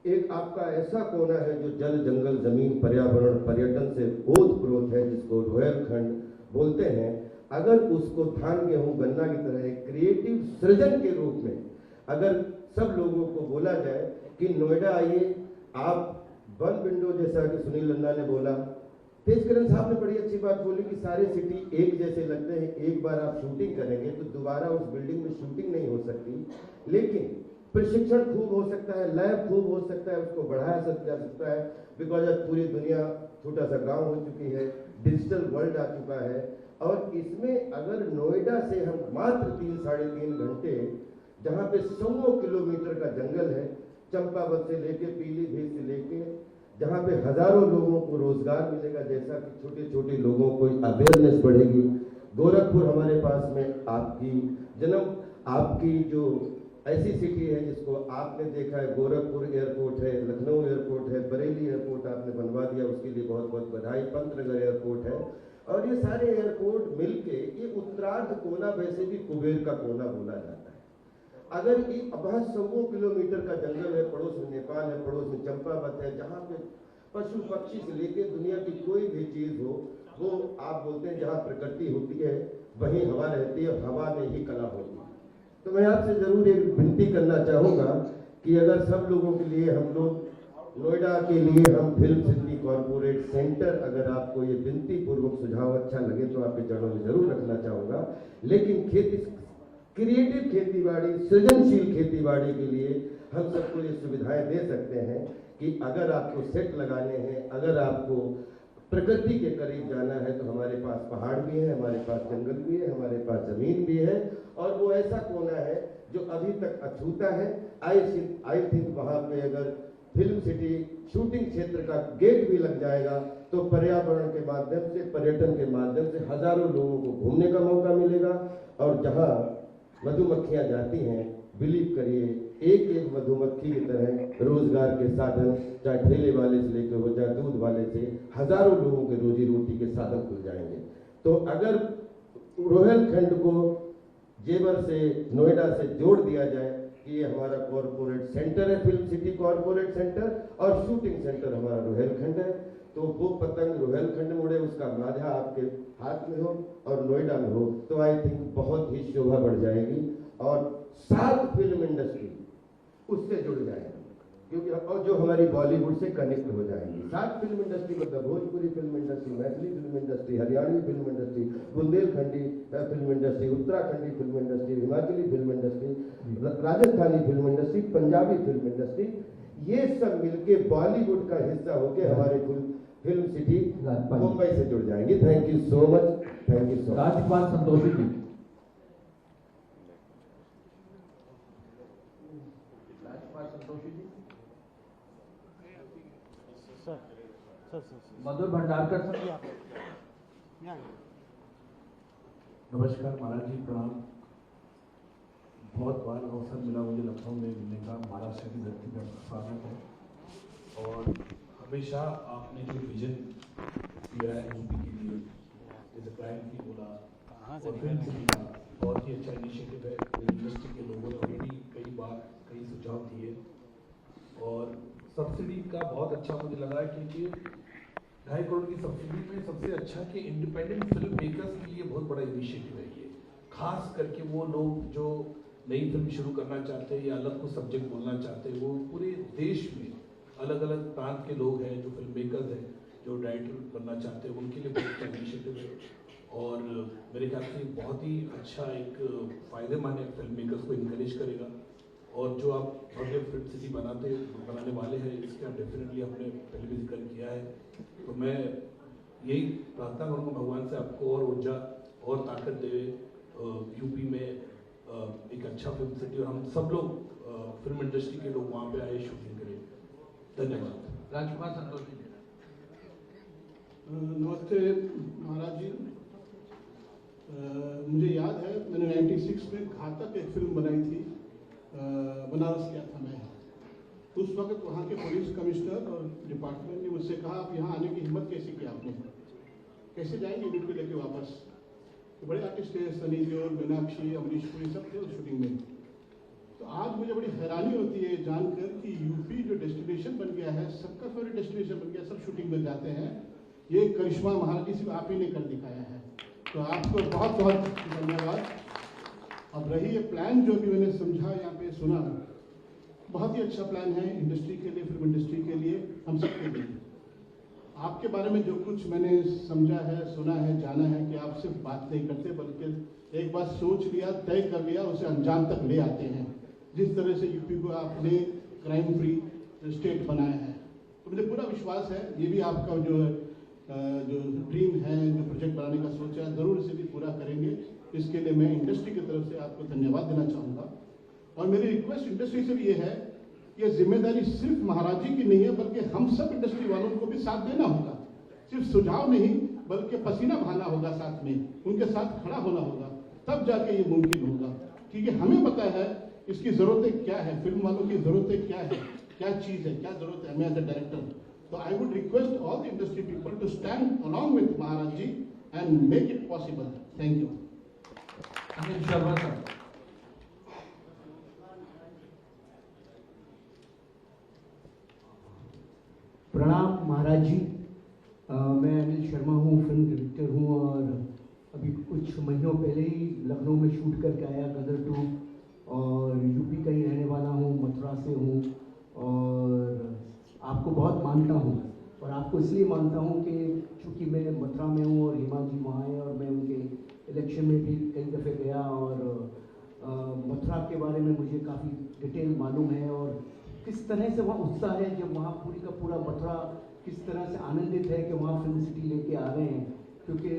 एक आपका ऐसा कोना है जो जल जंगल जमीन पर्यावरण पर्यटन से ओतप्रोत है, जिसको रोहिलखंड बोलते हैं। अगर उसको धान गेहूं गन्ना की तरह एक क्रिएटिव सृजन के रूप में अगर सब लोगों को बोला जाए कि नोएडा आइए, आप वन विंडो, जैसा कि सुनील लन्ना ने बोला, तेजकरण साहब ने बड़ी अच्छी बात बोली कि सारे सिटी एक जैसे लगते हैं, एक बार आप शूटिंग करेंगे तो दोबारा उस बिल्डिंग में शूटिंग नहीं हो सकती, लेकिन प्रशिक्षण खूब हो सकता है, लैब खूब हो सकता है, उसको बढ़ाया जा सकता है। बिकॉज अब पूरी दुनिया छोटा सा गांव हो चुकी है, डिजिटल वर्ल्ड आ चुका है और इसमें अगर नोएडा से हम मात्र 3-3.5 घंटे, जहाँ पे 100 किलोमीटर का जंगल है, चंपावत से लेके पीलीभीत से लेके, जहाँ पे हजारों लोगों को रोजगार मिलेगा, जैसा कि छोटे छोटे लोगों को अवेयरनेस बढ़ेगी। गोरखपुर हमारे पास में आपकी जो ऐसी सिटी है जिसको आपने देखा है, गोरखपुर एयरपोर्ट है, लखनऊ एयरपोर्ट है, बरेली एयरपोर्ट आपने बनवा दिया, उसके लिए बहुत बहुत बधाई। पंतनगर एयरपोर्ट है और ये सारे एयरपोर्ट मिलके ये उत्तरार्ध कोना वैसे भी कुबेर का कोना बोला जाता है। अगर ये वहाँ 100 किलोमीटर का जंगल है, पड़ोस में नेपाल है, पड़ोस में चंपावत है, जहाँ पे पशु पक्षी से लेके दुनिया की कोई भी चीज हो, वो आप बोलते हैं जहाँ प्रकृति होती है वहीं हवा रहती है, हवा में ही कला होती है। तो मैं आपसे जरूर एक विनती करना चाहूँगा कि अगर सब लोगों के लिए हम लोग नोएडा के लिए हम फिल्म सिटी कॉरपोरेट सेंटर, अगर आपको ये विनती पूर्वक सुझाव अच्छा लगे तो आपके चरणों में जरूर रखना चाहूँगा। लेकिन क्रिएटिव खेतीबाड़ी, सृजनशील खेतीबाड़ी के लिए हम सबको ये सुविधाएं दे सकते हैं कि अगर आपको सेट लगाने हैं, अगर आपको प्रकृति के करीब जाना है तो हमारे पास पहाड़ भी है, हमारे पास जंगल भी है, हमारे पास जमीन भी है और वो ऐसा कोना है जो अभी तक अछूता है। आई थिंक वहाँ पे अगर फिल्म सिटी शूटिंग क्षेत्र का गेट भी लग जाएगा तो पर्यावरण के माध्यम से, पर्यटन के माध्यम से हजारों लोगों को घूमने का मौका मिलेगा। और जहाँ मधुमक्खियाँ जाती हैं, बिलीव करिए, एक एक मधुमक्खी की तरह रोजगार के साधन, चाहे ठेले वाले से लेकर हो, चाहे दूध वाले से, हजारों लोगों के रोजी रोटी के साधन खुल जाएंगे। तो अगर रोहिलखंड को जेवर से, नोएडा से जोड़ दिया जाए कि ये हमारा कॉरपोरेट सेंटर है, फिल्म सिटी कॉरपोरेट सेंटर, और शूटिंग सेंटर हमारा रोहिलखंड है, तो वो पतंग रोहिलखंड में उड़े, उसका माझा आपके हाथ में हो और नोएडा में हो, तो आई थिंक बहुत ही शोभा बढ़ जाएगी और 7 फिल्म इंडस्ट्री उससे जुड़ जाएगी, क्योंकि और जो हमारी बॉलीवुड से कनेक्ट हो जाएंगी। 7 फिल्म इंडस्ट्री मतलब Bhojpuri film industry, Maithili film industry, Haryanvi film industry, Bundelkhandi film industry, Uttarakhandi film industry, Himachali film industry, Rajasthani film industry, Punjabi film industry, ये सब मिलके बॉलीवुड का हिस्सा होके हमारे फिल्म सिटी मुंबई से जुड़ जाएंगे। Thank you so much, thank you so much. Rajpal Santoshi ji. Madhur Bhandarkar sir. नमस्कार महाराज जी, प्रणाम। बहुत बार अवसर मिला मुझे लखनऊ में मिलने का, महाराष्ट्र की धरती का स्वागत है। और हमेशा आपने जो विजन दिया है यूपी के लिए, जैसे क्लाइंट की बोला और फिल्म सिटी का, बहुत ही अच्छा इनिशिएटिव है। इंडस्ट्री के लोगों ने भी कई बार कई सुझाव दिए और सब्सिडी का बहुत अच्छा मुझे लगा है, क्योंकि 2.5 करोड़ की सब्सिडी में सबसे अच्छा कि इंडिपेंडेंट फिल्म मेकर्स के लिए बहुत बड़ा इनिशिएटिव है ये, खास करके वो लोग जो नई फिल्म शुरू करना चाहते हैं या अलग को सब्जेक्ट बोलना चाहते हैं। वो पूरे देश में अलग अलग प्रांत के लोग हैं जो फिल्म मेकर्स हैं, जो डायरेक्टर बनना चाहते हैं, उनके लिए बहुत अच्छा इनिशिएटिव है और मेरे ख्याल से बहुत ही अच्छा एक फायदेमंद है, फिल्म मेकर्स को इनकरेज करेगा। और जो आप भव्य फिल्म सिटी बनाने वाले हैं, इसका डेफिनेटली आपने पहले भी जिक्र किया है, तो मैं यही प्रार्थना करूँगा भगवान से आपको और ऊर्जा और ताकत दे यूपी में एक अच्छा फिल्म सिटी, और हम सब लोग फिल्म इंडस्ट्री के लोग वहाँ पे आए, शूटिंग करें। धन्यवाद। राजकुमार संतोष जी। नमस्ते महाराज जी। मुझे याद है मैंने 96 में घातक एक फिल्म बनाई थी, बनारस गया था मैं। उस वक्त वहाँ के पुलिस कमिश्नर और डिपार्टमेंट ने मुझसे कहा आप यहाँ आने की हिम्मत कैसे की आपने, कैसे जाएंगे यूनिट को लेके वापस। तो बड़े आर्टिस्ट थे, सनी देओल, मीनाक्षी, अमरीश पुरी, सब थे उस शूटिंग में। तो आज मुझे बड़ी हैरानी होती है जानकर कि यूपी जो डेस्टिनेशन बन गया है, सबका फेवरेट डेस्टिनेशन बन गया, सब शूटिंग में जाते हैं। ये करिश्मा महाराज जी सिर्फ आप ही ने कर दिखाया है, तो आपको बहुत बहुत धन्यवाद। अब रही ये प्लान जो भी मैंने समझा, यहाँ पे सुना, बहुत ही अच्छा प्लान है इंडस्ट्री के लिए, फिल्म इंडस्ट्री के लिए, हम सब के लिए। आपके बारे में जो कुछ मैंने समझा है, सुना है, जाना है कि आप सिर्फ बात नहीं करते बल्कि एक बार सोच लिया, तय कर लिया, उसे अंजाम तक ले आते हैं। जिस तरह से यूपी को आपने क्राइम फ्री स्टेट बनाया है, तो मुझे पूरा विश्वास है ये भी आपका जो ड्रीम है, जो प्रोजेक्ट बनाने का सोचा है, ज़रूर इसे भी पूरा करेंगे। इसके लिए मैं इंडस्ट्री की तरफ से आपको धन्यवाद देना चाहूँगा। और मेरी रिक्वेस्ट इंडस्ट्री से भी ये है, ये जिम्मेदारी सिर्फ महाराज जी की नहीं है, बल्कि हम सब इंडस्ट्री वालों को भी साथ देना होगा। सिर्फ सुझाव नहीं, बल्कि पसीना बहाना होगा साथ में, उनके साथ खड़ा होना होगा, तब जाके ये मुमकिन होगा। क्योंकि हमें पता है इसकी ज़रूरतें क्या है, फिल्म वालों की ज़रूरतें क्या है, क्या चीज़ है, क्या ज़रूरत है हमें एज ए डायरेक्टर। तो I would request all the industry people to stand along with Maharaj ji and make it possible. Thank you. Anil Sharma sir. प्रणाम महाराज जी। मैं अनिल शर्मा हूँ, फिल्म डायरेक्टर हूँ और अभी कुछ महीनों पहले ही लखनऊ में शूट करके आया गदर 2, और यूपी का ही रहने वाला हूँ, मथुरा से हूँ और आपको बहुत मानता हूँ। और आपको इसलिए मानता हूँ कि चूँकि मैं मथुरा में हूँ और हेमा जी वहाँ हैं और मैं उनके इलेक्शन में भी कई दफ़े गया और मथुरा के बारे में मुझे काफ़ी डिटेल मालूम है और किस तरह से वहाँ उत्साह है, जब वहाँ पूरी का पूरा मथुरा किस तरह से आनंदित है कि वहाँ फिल्म सिटी लेके आ रहे हैं। क्योंकि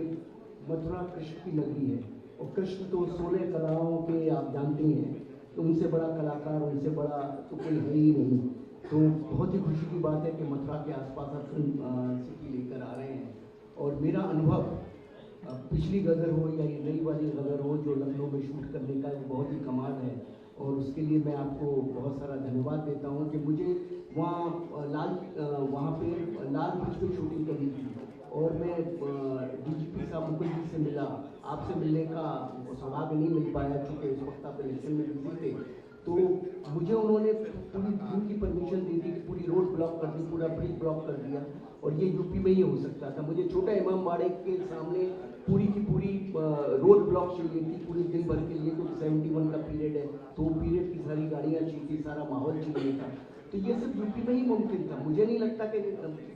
मथुरा कृष्ण की नगरी है और कृष्ण तो 16 कलाओं के आप जानते ही हैं, तो उनसे बड़ा कलाकार, उनसे बड़ा तो कोई है ही नहीं। तो बहुत ही खुशी की बात है कि मथुरा के आसपास आप फिल्म सिटी लेकर आ रहे हैं। और मेरा अनुभव पिछली गदर हो या ये नई वाली गदर हो जो लखनऊ में शूट करने का, वो बहुत ही कमाल है और उसके लिए मैं आपको बहुत सारा धन्यवाद देता हूँ कि मुझे वहाँ पे लाल ब्रिज पे शूटिंग करनी थी और मैं डीजीपी साहब मुकुल जी से मिला। आपसे मिलने का सौभाग्य नहीं मिल पाया क्योंकि उस वक्त आप इलेक्शन में बिजी थे। तो मुझे उन्होंने पूरी दिन की परमिशन दे दी कि पूरी रोड ब्लॉक कर दी, पूरा ब्रिज ब्लॉक कर दिया और ये यूपी में ही हो सकता था। मुझे छोटा इमाम बाड़े के सामने पूरी की पूरी रोड ब्लॉक चाहिए थी पूरे दिन भर के लिए, क्योंकि 71 का पीरियड है, तो पीरियड की सारी गाड़ियाँ चाहिए थी, सारा माहौल चाहिए था। तो ये सब यूपी में ही मुमकिन था, मुझे नहीं लगता कि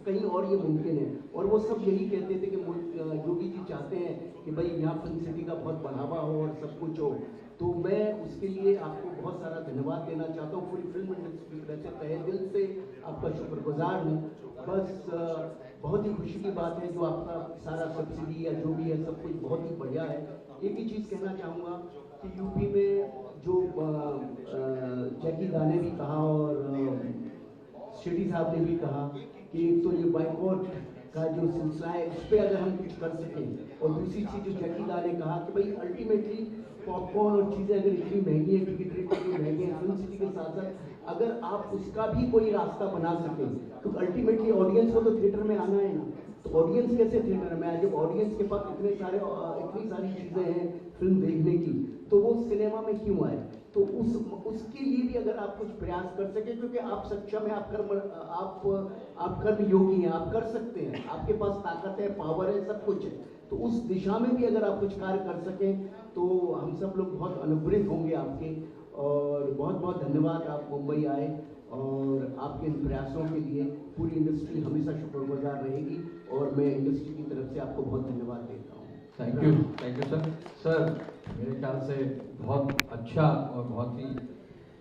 कहीं और ये मुमकिन है। और वो सब यही कहते थे कि योगी जी चाहते हैं कि भाई यहाँ फिल्म सिटी का बहुत बढ़ावा हो और सब कुछ हो। तो मैं उसके लिए आपको बहुत सारा धन्यवाद देना चाहता हूँ, पूरी फिल्म इंडस्ट्री वैसे तहे दिल से आपका शुक्रगुजार हूँ। बस बहुत ही खुशी की बात है जो आपका सारा सब्सिडी या जो भी है सब कुछ बहुत ही बढ़िया है। एक ही चीज़ कहना चाहूँगा कि यूपी में जो जैकी दा ने भी कहा और शेट्टी साहब ने भी कहा कि एक तो ये बाइकआउट का जो सिलसिला है इस पर अगर हम कुछ कर सकें, और दूसरी चीज़ जो जैकी दा ने कहा कि भाई अल्टीमेटली पॉपकॉर्न और चीज़ें अगर इतनी महंगी है, टिकट रेट इतनी महंगे हैं, फिल्म सिटी के साथ साथ अगर आप उसका भी कोई रास्ता बना सकें तो अल्टीमेटली ऑडियंस को तो थिएटर में आना है ना। तो ऑडियंस कैसे थिएटर में आए जब ऑडियंस के पास इतनी सारी चीज़ें हैं फिल्म देखने की, तो वो सिनेमा में क्यों आए। तो उसके लिए भी अगर आप कुछ प्रयास कर सके, क्योंकि आप सक्षम है, आप कर्म योगी हैं, आप कर सकते हैं, आपके पास ताकत है, पावर है, सब कुछ है। तो उस दिशा में भी अगर आप कुछ कार्य कर सकें तो हम सब लोग बहुत अनुग्रहित होंगे आपके। और बहुत बहुत धन्यवाद, आप मुंबई आए और आपके इन प्रयासों के लिए पूरी इंडस्ट्री हमेशा शुक्रगुजार रहेगी और मैं इंडस्ट्री की तरफ से आपको बहुत धन्यवाद देता हूँ। Thank you sir. सर मेरे ख्याल से बहुत अच्छा और बहुत ही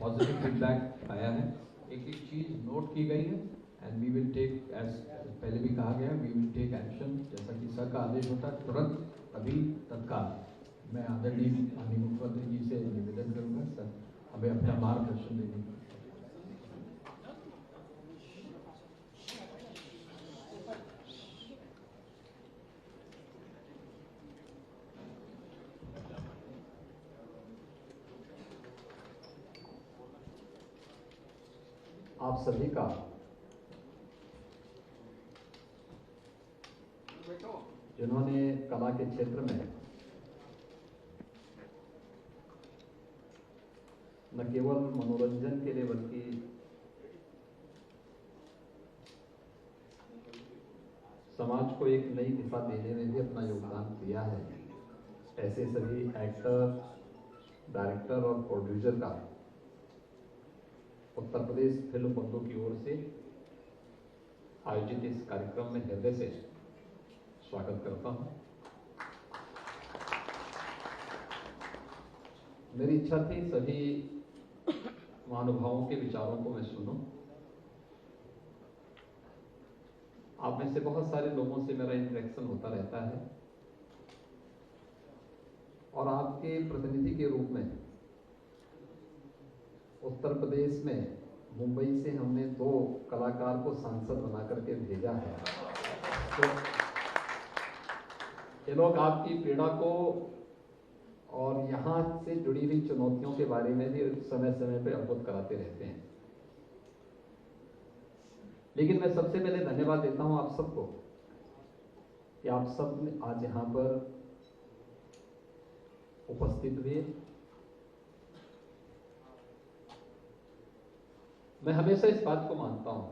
पॉजिटिव फीडबैक आया है। एक एक चीज़ नोट की गई है and we will take, as पहले भी कहा गया, वी विल टेक एक्शन। जैसा कि सर का आदेश होता है तुरंत, अभी, तत्काल। मैं आदरणीय माननीय मुख्यमंत्री जी से निवेदन करूंगा सर हमें अपना मार्गदर्शन देने की। आप सभी का जिन्होंने कला के क्षेत्र में न केवल मनोरंजन के लिए बल्कि समाज को एक नई दिशा देने में भी अपना योगदान दिया है, ऐसे सभी एक्टर, डायरेक्टर और प्रोड्यूसर का उत्तर प्रदेश फिल्म बंधु की ओर से आयोजित इस कार्यक्रम में हृदय से स्वागत करता हूं। मेरी इच्छा थी सभी महानुभावों के विचारों को मैं सुनूं। आप में से बहुत सारे लोगों से मेरा इंटरेक्शन होता रहता है और आपके प्रतिनिधि के रूप में उत्तर प्रदेश में मुंबई से हमने 2 कलाकार को सांसद बना करके भेजा है। तो ये लोग आपकी पीड़ा को और यहाँ से जुड़ी हुई चुनौतियों के बारे में भी समय समय पे अवगत कराते रहते हैं। लेकिन मैं सबसे पहले धन्यवाद देता हूँ आप सबको कि आप सब आज यहाँ पर उपस्थित हुए। मैं हमेशा इस बात को मानता हूं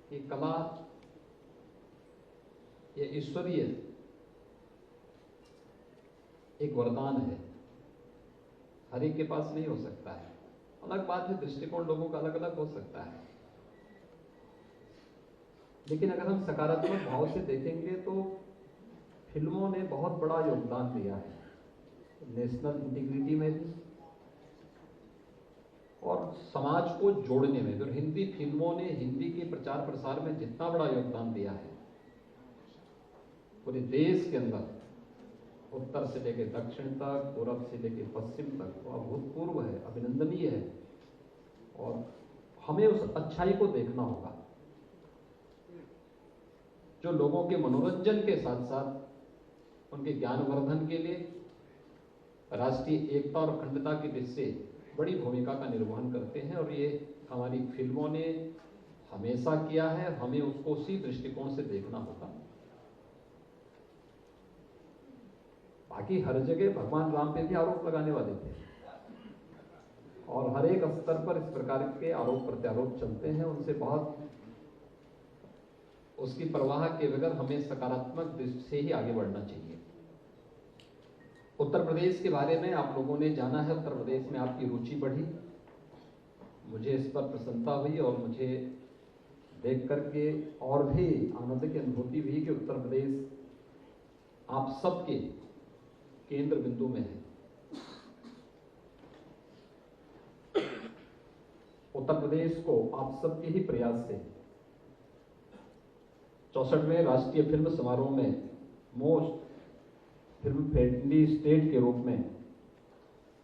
कि कला ये ईश्वरीय एक वरदान है, हर एक के पास नहीं हो सकता है। अलग बात है दृष्टिकोण लोगों का अलग अलग हो सकता है, लेकिन अगर हम सकारात्मक भाव से देखेंगे तो फिल्मों ने बहुत बड़ा योगदान दिया है नेशनल इंटीग्रिटी में भी और समाज को जोड़ने में। और हिंदी फिल्मों ने हिंदी के प्रचार प्रसार में जितना बड़ा योगदान दिया है पूरे देश के अंदर, उत्तर से लेकर दक्षिण तक, पूर्व से लेकर पश्चिम तक, तो अभूतपूर्व है, अभिनंदनीय है। और हमें उस अच्छाई को देखना होगा जो लोगों के मनोरंजन के साथ साथ उनके ज्ञानवर्धन के लिए राष्ट्रीय एकता और अखंडता की दिशा से बड़ी भूमिका का निर्वहन करते हैं। और ये हमारी फिल्मों ने हमेशा किया है, हमें उसको उसी दृष्टिकोण से देखना होगा। बाकी हर जगह भगवान राम पे भी आरोप लगाने वाले थे और हर एक स्तर पर इस प्रकार के आरोप प्रत्यारोप चलते हैं, उनसे बहुत उसकी परवाह के बगैर हमें सकारात्मक दृष्टि से ही आगे बढ़ना चाहिए। उत्तर प्रदेश के बारे में आप लोगों ने जाना है, उत्तर प्रदेश में आपकी रुचि बढ़ी, मुझे इस पर प्रसन्नता हुई और मुझे देख करके और भी आनंद की अनुभूति हुई कि उत्तर प्रदेश आप सबके केंद्र बिंदु में है। उत्तर प्रदेश को आप सबके ही प्रयास से 64वें राष्ट्रीय फिल्म समारोह में मोस्ट फिल्म फ्रेंडली स्टेट के रूप में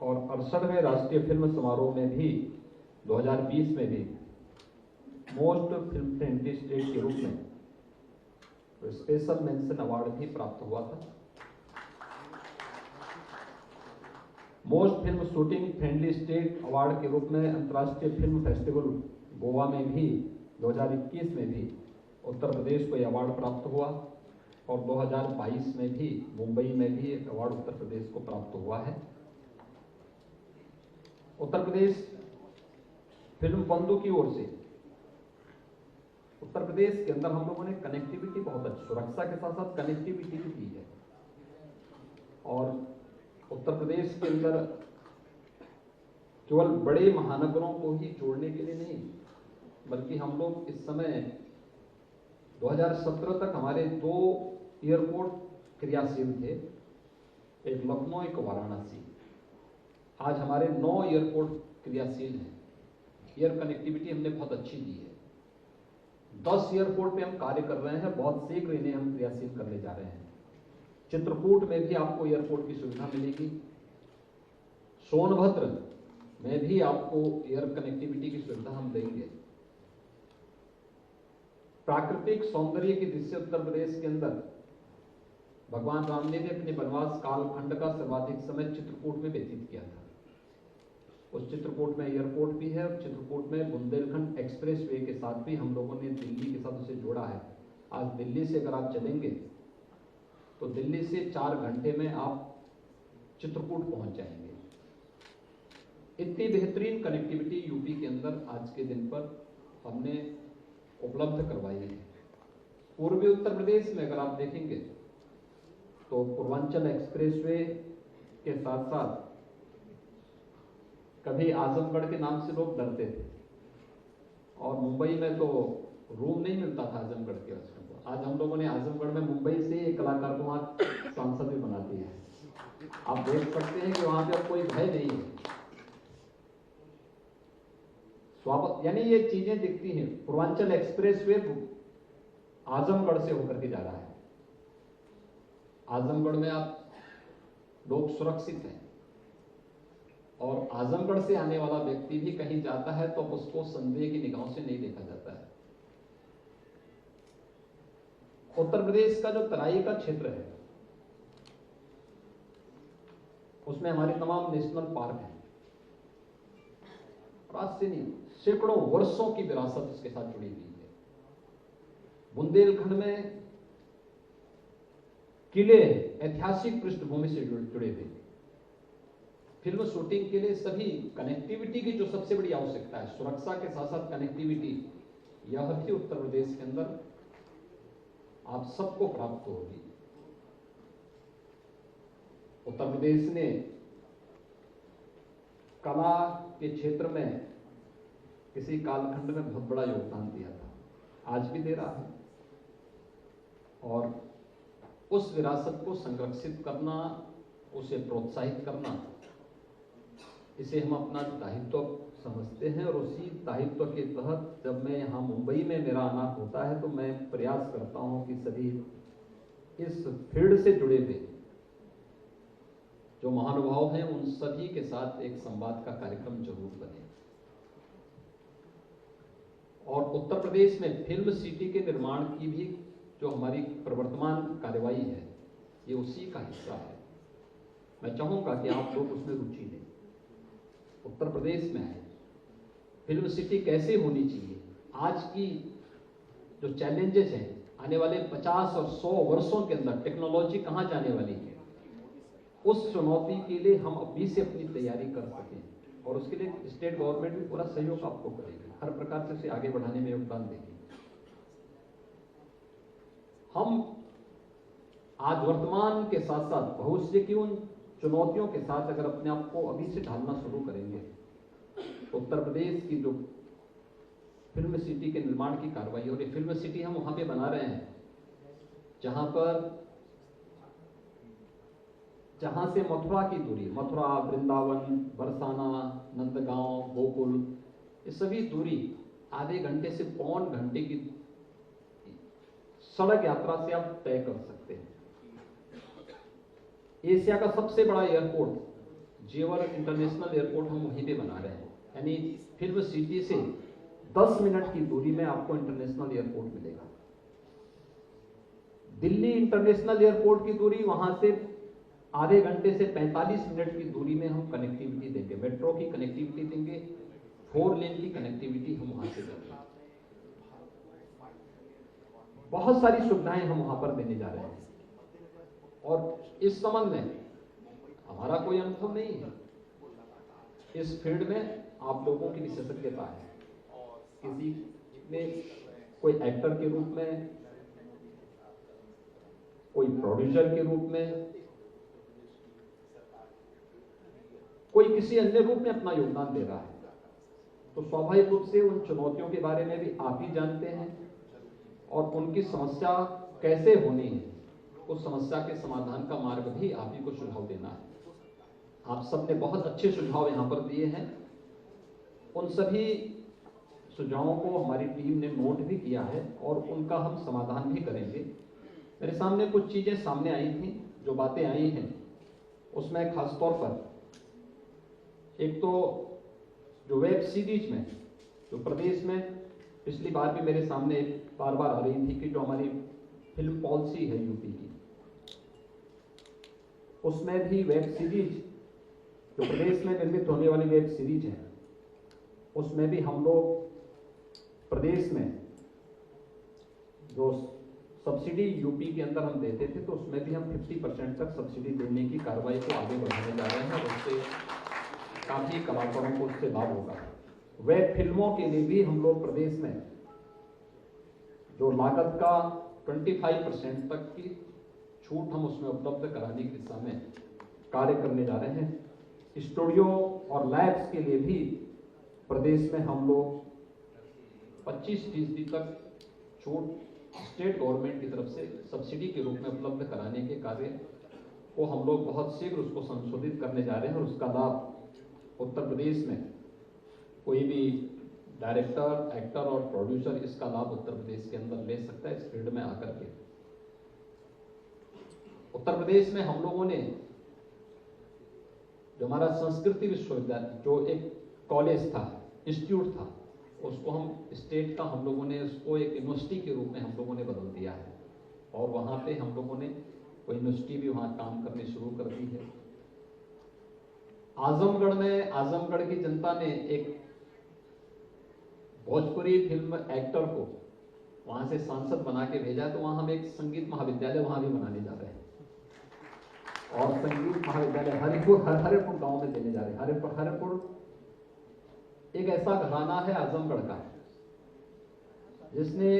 और 68वें राष्ट्रीय फिल्म समारोह में भी 2020 में भी मोस्ट फिल्म फ्रेंडली स्टेट के रूप में तो स्पेशल मेंशन अवार्ड भी प्राप्त हुआ था। Most film shooting friendly state award के रूप में अंतर्राष्ट्रीय फिल्म फेस्टिवल गोवा में भी 2021 में भी उत्तर प्रदेश को यह अवार्ड प्राप्त हुआ और 2022 में भी मुंबई में भी एक अवार्ड उत्तर प्रदेश को प्राप्त हुआ है। उत्तर प्रदेश फिल्म बंधु की ओर से उत्तर प्रदेश के अंदर हम लोगों ने कनेक्टिविटी बहुत अच्छी, सुरक्षा के साथ साथ कनेक्टिविटी भी दी है और उत्तर प्रदेश के अंदर केवल बड़े महानगरों को ही जोड़ने के लिए नहीं बल्कि हम लोग इस समय 2017 तक हमारे 2 एयरपोर्ट क्रियाशील थे, एक लखनऊ एक वाराणसी। आज हमारे 9 एयरपोर्ट क्रियाशील हैं। एयर कनेक्टिविटी हमने बहुत अच्छी दी है। 10 एयरपोर्ट पे हम कार्य कर रहे हैं, बहुत शीघ्र इन्हें हम क्रियाशील करने जा रहे हैं। चित्रकूट में भी आपको एयरपोर्ट की सुविधा मिलेगी। सोनभद्र में भी आपको एयर कनेक्टिविटी की सुविधा हम देंगे। प्राकृतिक सौंदर्य की दृष्टि उत्तर प्रदेश के अंदर भगवान राम ने भी अपने वनवास कालखंड का सर्वाधिक समय चित्रकूट में व्यतीत किया था। उस चित्रकूट में एयरपोर्ट भी है और चित्रकूट में बुंदेलखंड एक्सप्रेस वे के साथ भी हम लोगों ने दिल्ली के साथ उसे जोड़ा है। आज दिल्ली से अगर आप चलेंगे तो दिल्ली से 4 घंटे में आप चित्रकूट पहुंच जाएंगे। इतनी बेहतरीन कनेक्टिविटी यूपी के अंदर आज के दिन पर हमने उपलब्ध करवाई है। पूर्वी उत्तर प्रदेश में अगर आप देखेंगे तो पूर्वांचल एक्सप्रेसवे के साथ साथ कभी आजमगढ़ के नाम से लोग डरते थे और मुंबई में तो रूम नहीं मिलता था आजमगढ़ के वासियों को। आज हम लोगों ने आजमगढ़ में मुंबई से एक कलाकार को वहां सांसद भी बना दिया है। आप देख सकते हैं कि वहां पे अब कोई भय नहीं है। स्वागत यानी ये चीजें दिखती हैं। पूर्वांचल एक्सप्रेसवे आजमगढ़ से होकर के जा रहा है। आजमगढ़ में आप लोग सुरक्षित हैं और आजमगढ़ से आने वाला व्यक्ति भी कहीं जाता है तो उसको संदेह की निगाहों से नहीं देखा जाता है। उत्तर प्रदेश का जो तराई का क्षेत्र है उसमें हमारे तमाम नेशनल पार्क हैं। आज से नहीं, सैकड़ों वर्षों की विरासत उसके साथ जुड़ी हुई है। बुंदेलखंड में किले ऐतिहासिक पृष्ठभूमि से जुड़े हुए। फिल्म शूटिंग के लिए सभी कनेक्टिविटी की जो सबसे बड़ी आवश्यकता है, सुरक्षा के साथ साथ कनेक्टिविटी, यह भी उत्तर प्रदेश के अंदर आप सबको प्राप्त होगी। उत्तर प्रदेश ने कला के क्षेत्र में किसी कालखंड में बहुत बड़ा योगदान दिया था, आज भी दे रहा है। और उस विरासत को संरक्षित करना, उसे प्रोत्साहित करना, इसे हम अपना दायित्व समझते हैं। और उसी दायित्व के तहत जब मैं यहाँ मुंबई में मेरा आना होता है तो मैं प्रयास करता हूँ कि सभी इस फील्ड से जुड़े हुए जो महानुभाव हैं उन सभी के साथ एक संवाद का कार्यक्रम जरूर बने। और उत्तर प्रदेश में फिल्म सिटी के निर्माण की भी जो हमारी प्रवर्तमान कार्यवाही है ये उसी का हिस्सा है। मैं चाहूंगा कि आप लोग उसमें रुचि लें, उत्तर प्रदेश में आए। फिल्म सिटी कैसे होनी चाहिए, आज की जो चैलेंजेस हैं, आने वाले 50 और 100 वर्षों के अंदर टेक्नोलॉजी कहाँ जाने वाली है, उस चुनौती के लिए हम अभी से अपनी तैयारी कर सकें। और उसके लिए स्टेट गवर्नमेंट भी पूरा सहयोग आपको करेगी, हर प्रकार से उसे आगे बढ़ाने में योगदान देगी। हम आज वर्तमान के साथ साथ भविष्य की उन चुनौतियों के साथ अगर अपने आप को अभी से ढालना शुरू करेंगे तो उत्तर प्रदेश की जो फिल्म सिटी के निर्माण की कार्रवाई, और ये फिल्म सिटी हम वहां पे बना रहे हैं जहां से मथुरा की दूरी, मथुरा, वृंदावन, बरसाना, नंदगांव, गोकुल, ये सभी दूरी आधे घंटे से पौन घंटे की सड़क यात्रा से आप तय कर सकते हैं। एशिया का सबसे बड़ा एयरपोर्ट जेवर इंटरनेशनल एयरपोर्ट हम वहीं पे बना रहे हैं। यानी फिल्म सिटी से 10 मिनट की दूरी में आपको इंटरनेशनल एयरपोर्ट मिलेगा। दिल्ली इंटरनेशनल एयरपोर्ट की दूरी वहां से आधे घंटे से 45 मिनट की दूरी में हम कनेक्टिविटी देंगे, मेट्रो की कनेक्टिविटी देंगे, 4 लेन की कनेक्टिविटी हम वहां से देंगे। बहुत सारी सुविधाएं हम वहां पर देने जा रहे हैं। और इस संबंध में हमारा कोई अनुभव नहीं है, इस फील्ड में आप लोगों की विशेषज्ञता है। किसी ने कोई एक्टर के रूप में, कोई प्रोड्यूसर के रूप में, कोई किसी अन्य रूप में अपना योगदान दे रहा है, तो स्वाभाविक रूप से उन चुनौतियों के बारे में भी आप ही जानते हैं और उनकी समस्या कैसे होनी है, उस समस्या के समाधान का मार्ग भी आप ही को सुझाव देना है। आप सबने बहुत अच्छे सुझाव यहाँ पर दिए हैं, उन सभी सुझावों को हमारी टीम ने नोट भी किया है और उनका हम समाधान भी करेंगे। मेरे सामने कुछ चीजें सामने आई थी जो बातें आई हैं उसमें खासतौर पर एक तो जो वेब सीरीज में जो प्रदेश में पिछली बार भी मेरे सामने बार बार आ रही थी कि जो हमारी फिल्म पॉलिसी है यूपी की, उसमें भी वेब सीरीज जो प्रदेश में निर्मित होने वाली वेब सीरीज है उसमें भी हम लोग प्रदेश में जो सब्सिडी यूपी के अंदर हम देते थे तो उसमें भी हम 50% तक सब्सिडी देने की कार्रवाई को आगे बढ़ाने जा रहे हैं और उससे काफ़ी कलाकारों को उससे लाभ होगा। वेब फिल्मों के लिए भी हम लोग प्रदेश में जो लागत का 25% तक की छूट हम उसमें उपलब्ध कराने की दिशा में कार्य करने जा रहे हैं। स्टूडियो और लैब्स के लिए भी प्रदेश में हम लोग 25% तक छूट स्टेट गवर्नमेंट की तरफ से सब्सिडी के रूप में उपलब्ध कराने के कार्य को हम लोग बहुत शीघ्र उसको संशोधित करने जा रहे हैं और उसका लाभ उत्तर प्रदेश में कोई भी डायरेक्टर, एक्टर और प्रोड्यूसर इसका लाभ उत्तर प्रदेश के अंदर ले सकता है इस फील्ड में आकर के। उत्तर प्रदेश में हम लोगों ने जो हमारा संस्कृति विश्वविद्यालय जो एक कॉलेज था, इंस्टीट्यूट था, उसको हम स्टेट का हम लोगों ने उसको एक यूनिवर्सिटी के रूप में हम लोगों ने बदल दिया है और वहाँ पे हम लोगों ने कोई यूनिवर्सिटी भी वहाँ काम करनी शुरू कर दी है। आजमगढ़ में आजमगढ़ की जनता ने एक भोजपुरी फिल्म एक्टर को वहाँ से सांसद बना के भेजा तो वहाँ हम एक संगीत महाविद्यालय वहाँ भी बनाने जा रहे हैं और संगीत महाविद्यालय हरिपुर गांव में देने जा रहे हैं। हरिपुर एक ऐसा घराना है आजमगढ़ का जिसने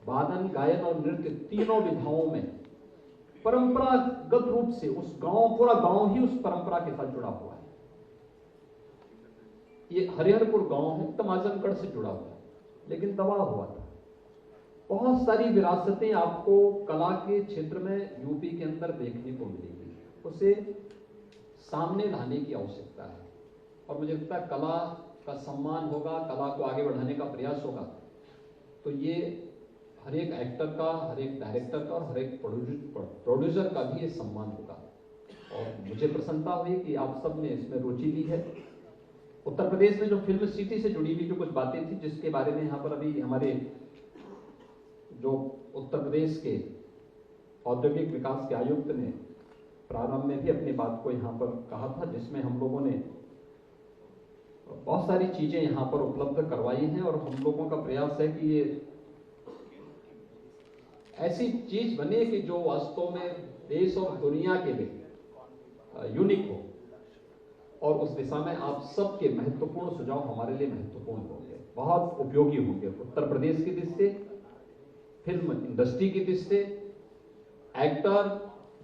वादन, गायन और नृत्य तीनों विधाओं में परंपरागत रूप से उस गांव, पूरा गांव ही उस परंपरा के साथ जुड़ा हुआ है। ये हरिहरपुर गांव है, एकदम आजमगढ़ से जुड़ा हुआ है लेकिन दबा हुआ था। बहुत सारी विरासतें आपको कला के क्षेत्र में यूपी के अंदर देखने को मिलेगी, उसे सामने लाने की आवश्यकता है और मुझे लगता है कला का सम्मान होगा, कला को आगे बढ़ाने का प्रयास होगा तो ये हर एक एक्टर का, हर एक डायरेक्टर का और हर एक प्रोड्यूसर का भी ये सम्मान होगा। और मुझे प्रसन्नता हुई कि आप सब ने इसमें रुचि ली है। उत्तर प्रदेश में जो फिल्म सिटी से जुड़ी हुई जो कुछ बातें थी जिसके बारे में यहाँ पर अभी हमारे जो उत्तर प्रदेश के औद्योगिक विकास के आयुक्त ने प्रारंभ में भी अपनी बात को यहाँ पर कहा था, जिसमें हम लोगों ने बहुत सारी चीजें यहाँ पर उपलब्ध करवाई हैं और हम लोगों का प्रयास है कि ये ऐसी चीज बने कि जो वास्तव में देश और दुनिया के लिए यूनिक हो और उस दिशा में आप सबके महत्वपूर्ण सुझाव हमारे लिए महत्वपूर्ण होंगे, बहुत उपयोगी होंगे। उत्तर प्रदेश की दृष्टि से, फिल्म इंडस्ट्री की दृष्टि से, एक्टर,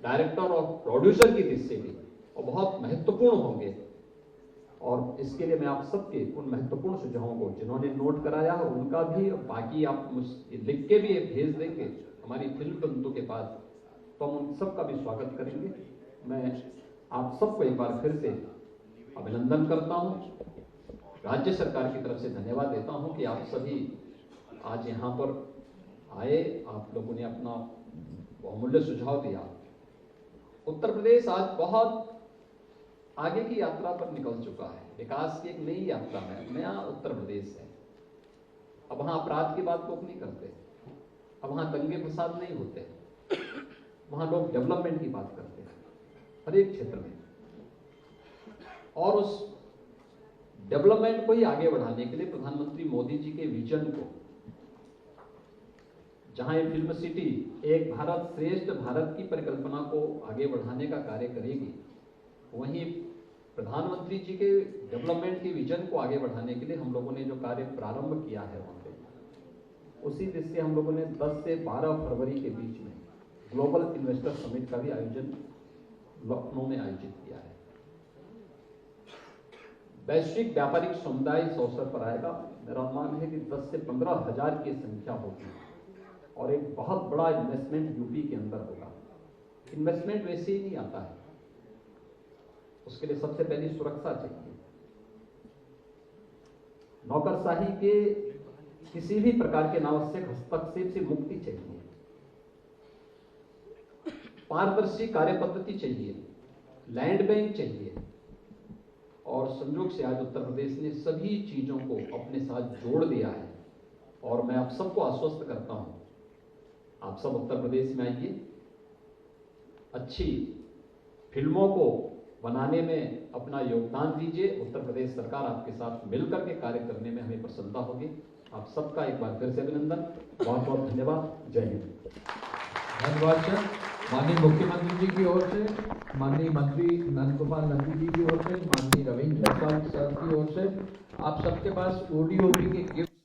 डायरेक्टर और प्रोड्यूसर की दृष्टि से भी और बहुत महत्वपूर्ण होंगे। और इसके लिए मैं आप सबके उन महत्वपूर्ण सुझावों को जिन्होंने नोट कराया है उनका भी, बाकी आप लिख के भी भेज देंगे हमारी फिल्म बंधु के पास तो हम उन सबका भी स्वागत करेंगे। मैं आप सबको एक बार फिर से अभिनंदन करता हूँ, राज्य सरकार की तरफ से धन्यवाद देता हूँ कि आप सभी आज यहाँ पर आए, आप लोगों ने अपना बहुमूल्य सुझाव दिया। उत्तर प्रदेश आज बहुत आगे की यात्रा पर निकल चुका है, विकास की एक नई यात्रा में नया उत्तर प्रदेश है। अब वहाँ अपराध की बात लोग नहीं करते, अब वहाँ दंगे फसाद नहीं होते, वहाँ लोग डेवलपमेंट की बात करते हैं हर एक क्षेत्र में। और उस डेवलपमेंट को ही आगे बढ़ाने के लिए प्रधानमंत्री मोदी जी के विजन को, जहां ये फिल्म सिटी एक भारत श्रेष्ठ भारत की परिकल्पना को आगे बढ़ाने का कार्य करेगी, वहीं प्रधानमंत्री जी के डेवलपमेंट के विजन को आगे बढ़ाने के लिए हम लोगों ने जो कार्य प्रारंभ किया है वहां पे, उसी दृष्टि से हम लोगों ने 10 से 12 फरवरी के बीच में ग्लोबल इन्वेस्टर समिट का भी आयोजन लखनऊ में आयोजित किया है। वैश्विक व्यापारिक समुदाय इस अवसर पर आएगा। मेरा अनुमान है कि 10 से 15 हजार की संख्या होगी और एक बहुत बड़ा इन्वेस्टमेंट यूपी के अंदर होगा। इन्वेस्टमेंट वैसे ही नहीं आता है, उसके लिए सबसे पहले सुरक्षा चाहिए। नौकरशाही के किसी भी प्रकार के अनावश्यक हस्तक्षेप से मुक्ति चाहिए। पारदर्शी कार्य पद्धति चाहिए, लैंड बैंक चाहिए, और संयोग से आज उत्तर प्रदेश ने सभी चीजों को अपने साथ जोड़ दिया है। और मैं आप सबको आश्वस्त करता हूं, आप सब उत्तर प्रदेश में आइए, अच्छी फिल्मों को बनाने में अपना योगदान दीजिए। उत्तर प्रदेश सरकार आपके साथ मिलकर के कार्य करने में हमें प्रसन्नता होगी। आप सबका एक बार फिर से अभिनंदन, बहुत बहुत धन्यवाद। जय हिंद। धन्यवाद सर। माननीय मुख्यमंत्री जी की ओर से, माननीय मंत्री नंद गोपाल नंदी जी की ओर से, माननीय रविंद्र जायसवाल सर की ओर से, आप सबके पास ODOP के गिफ्ट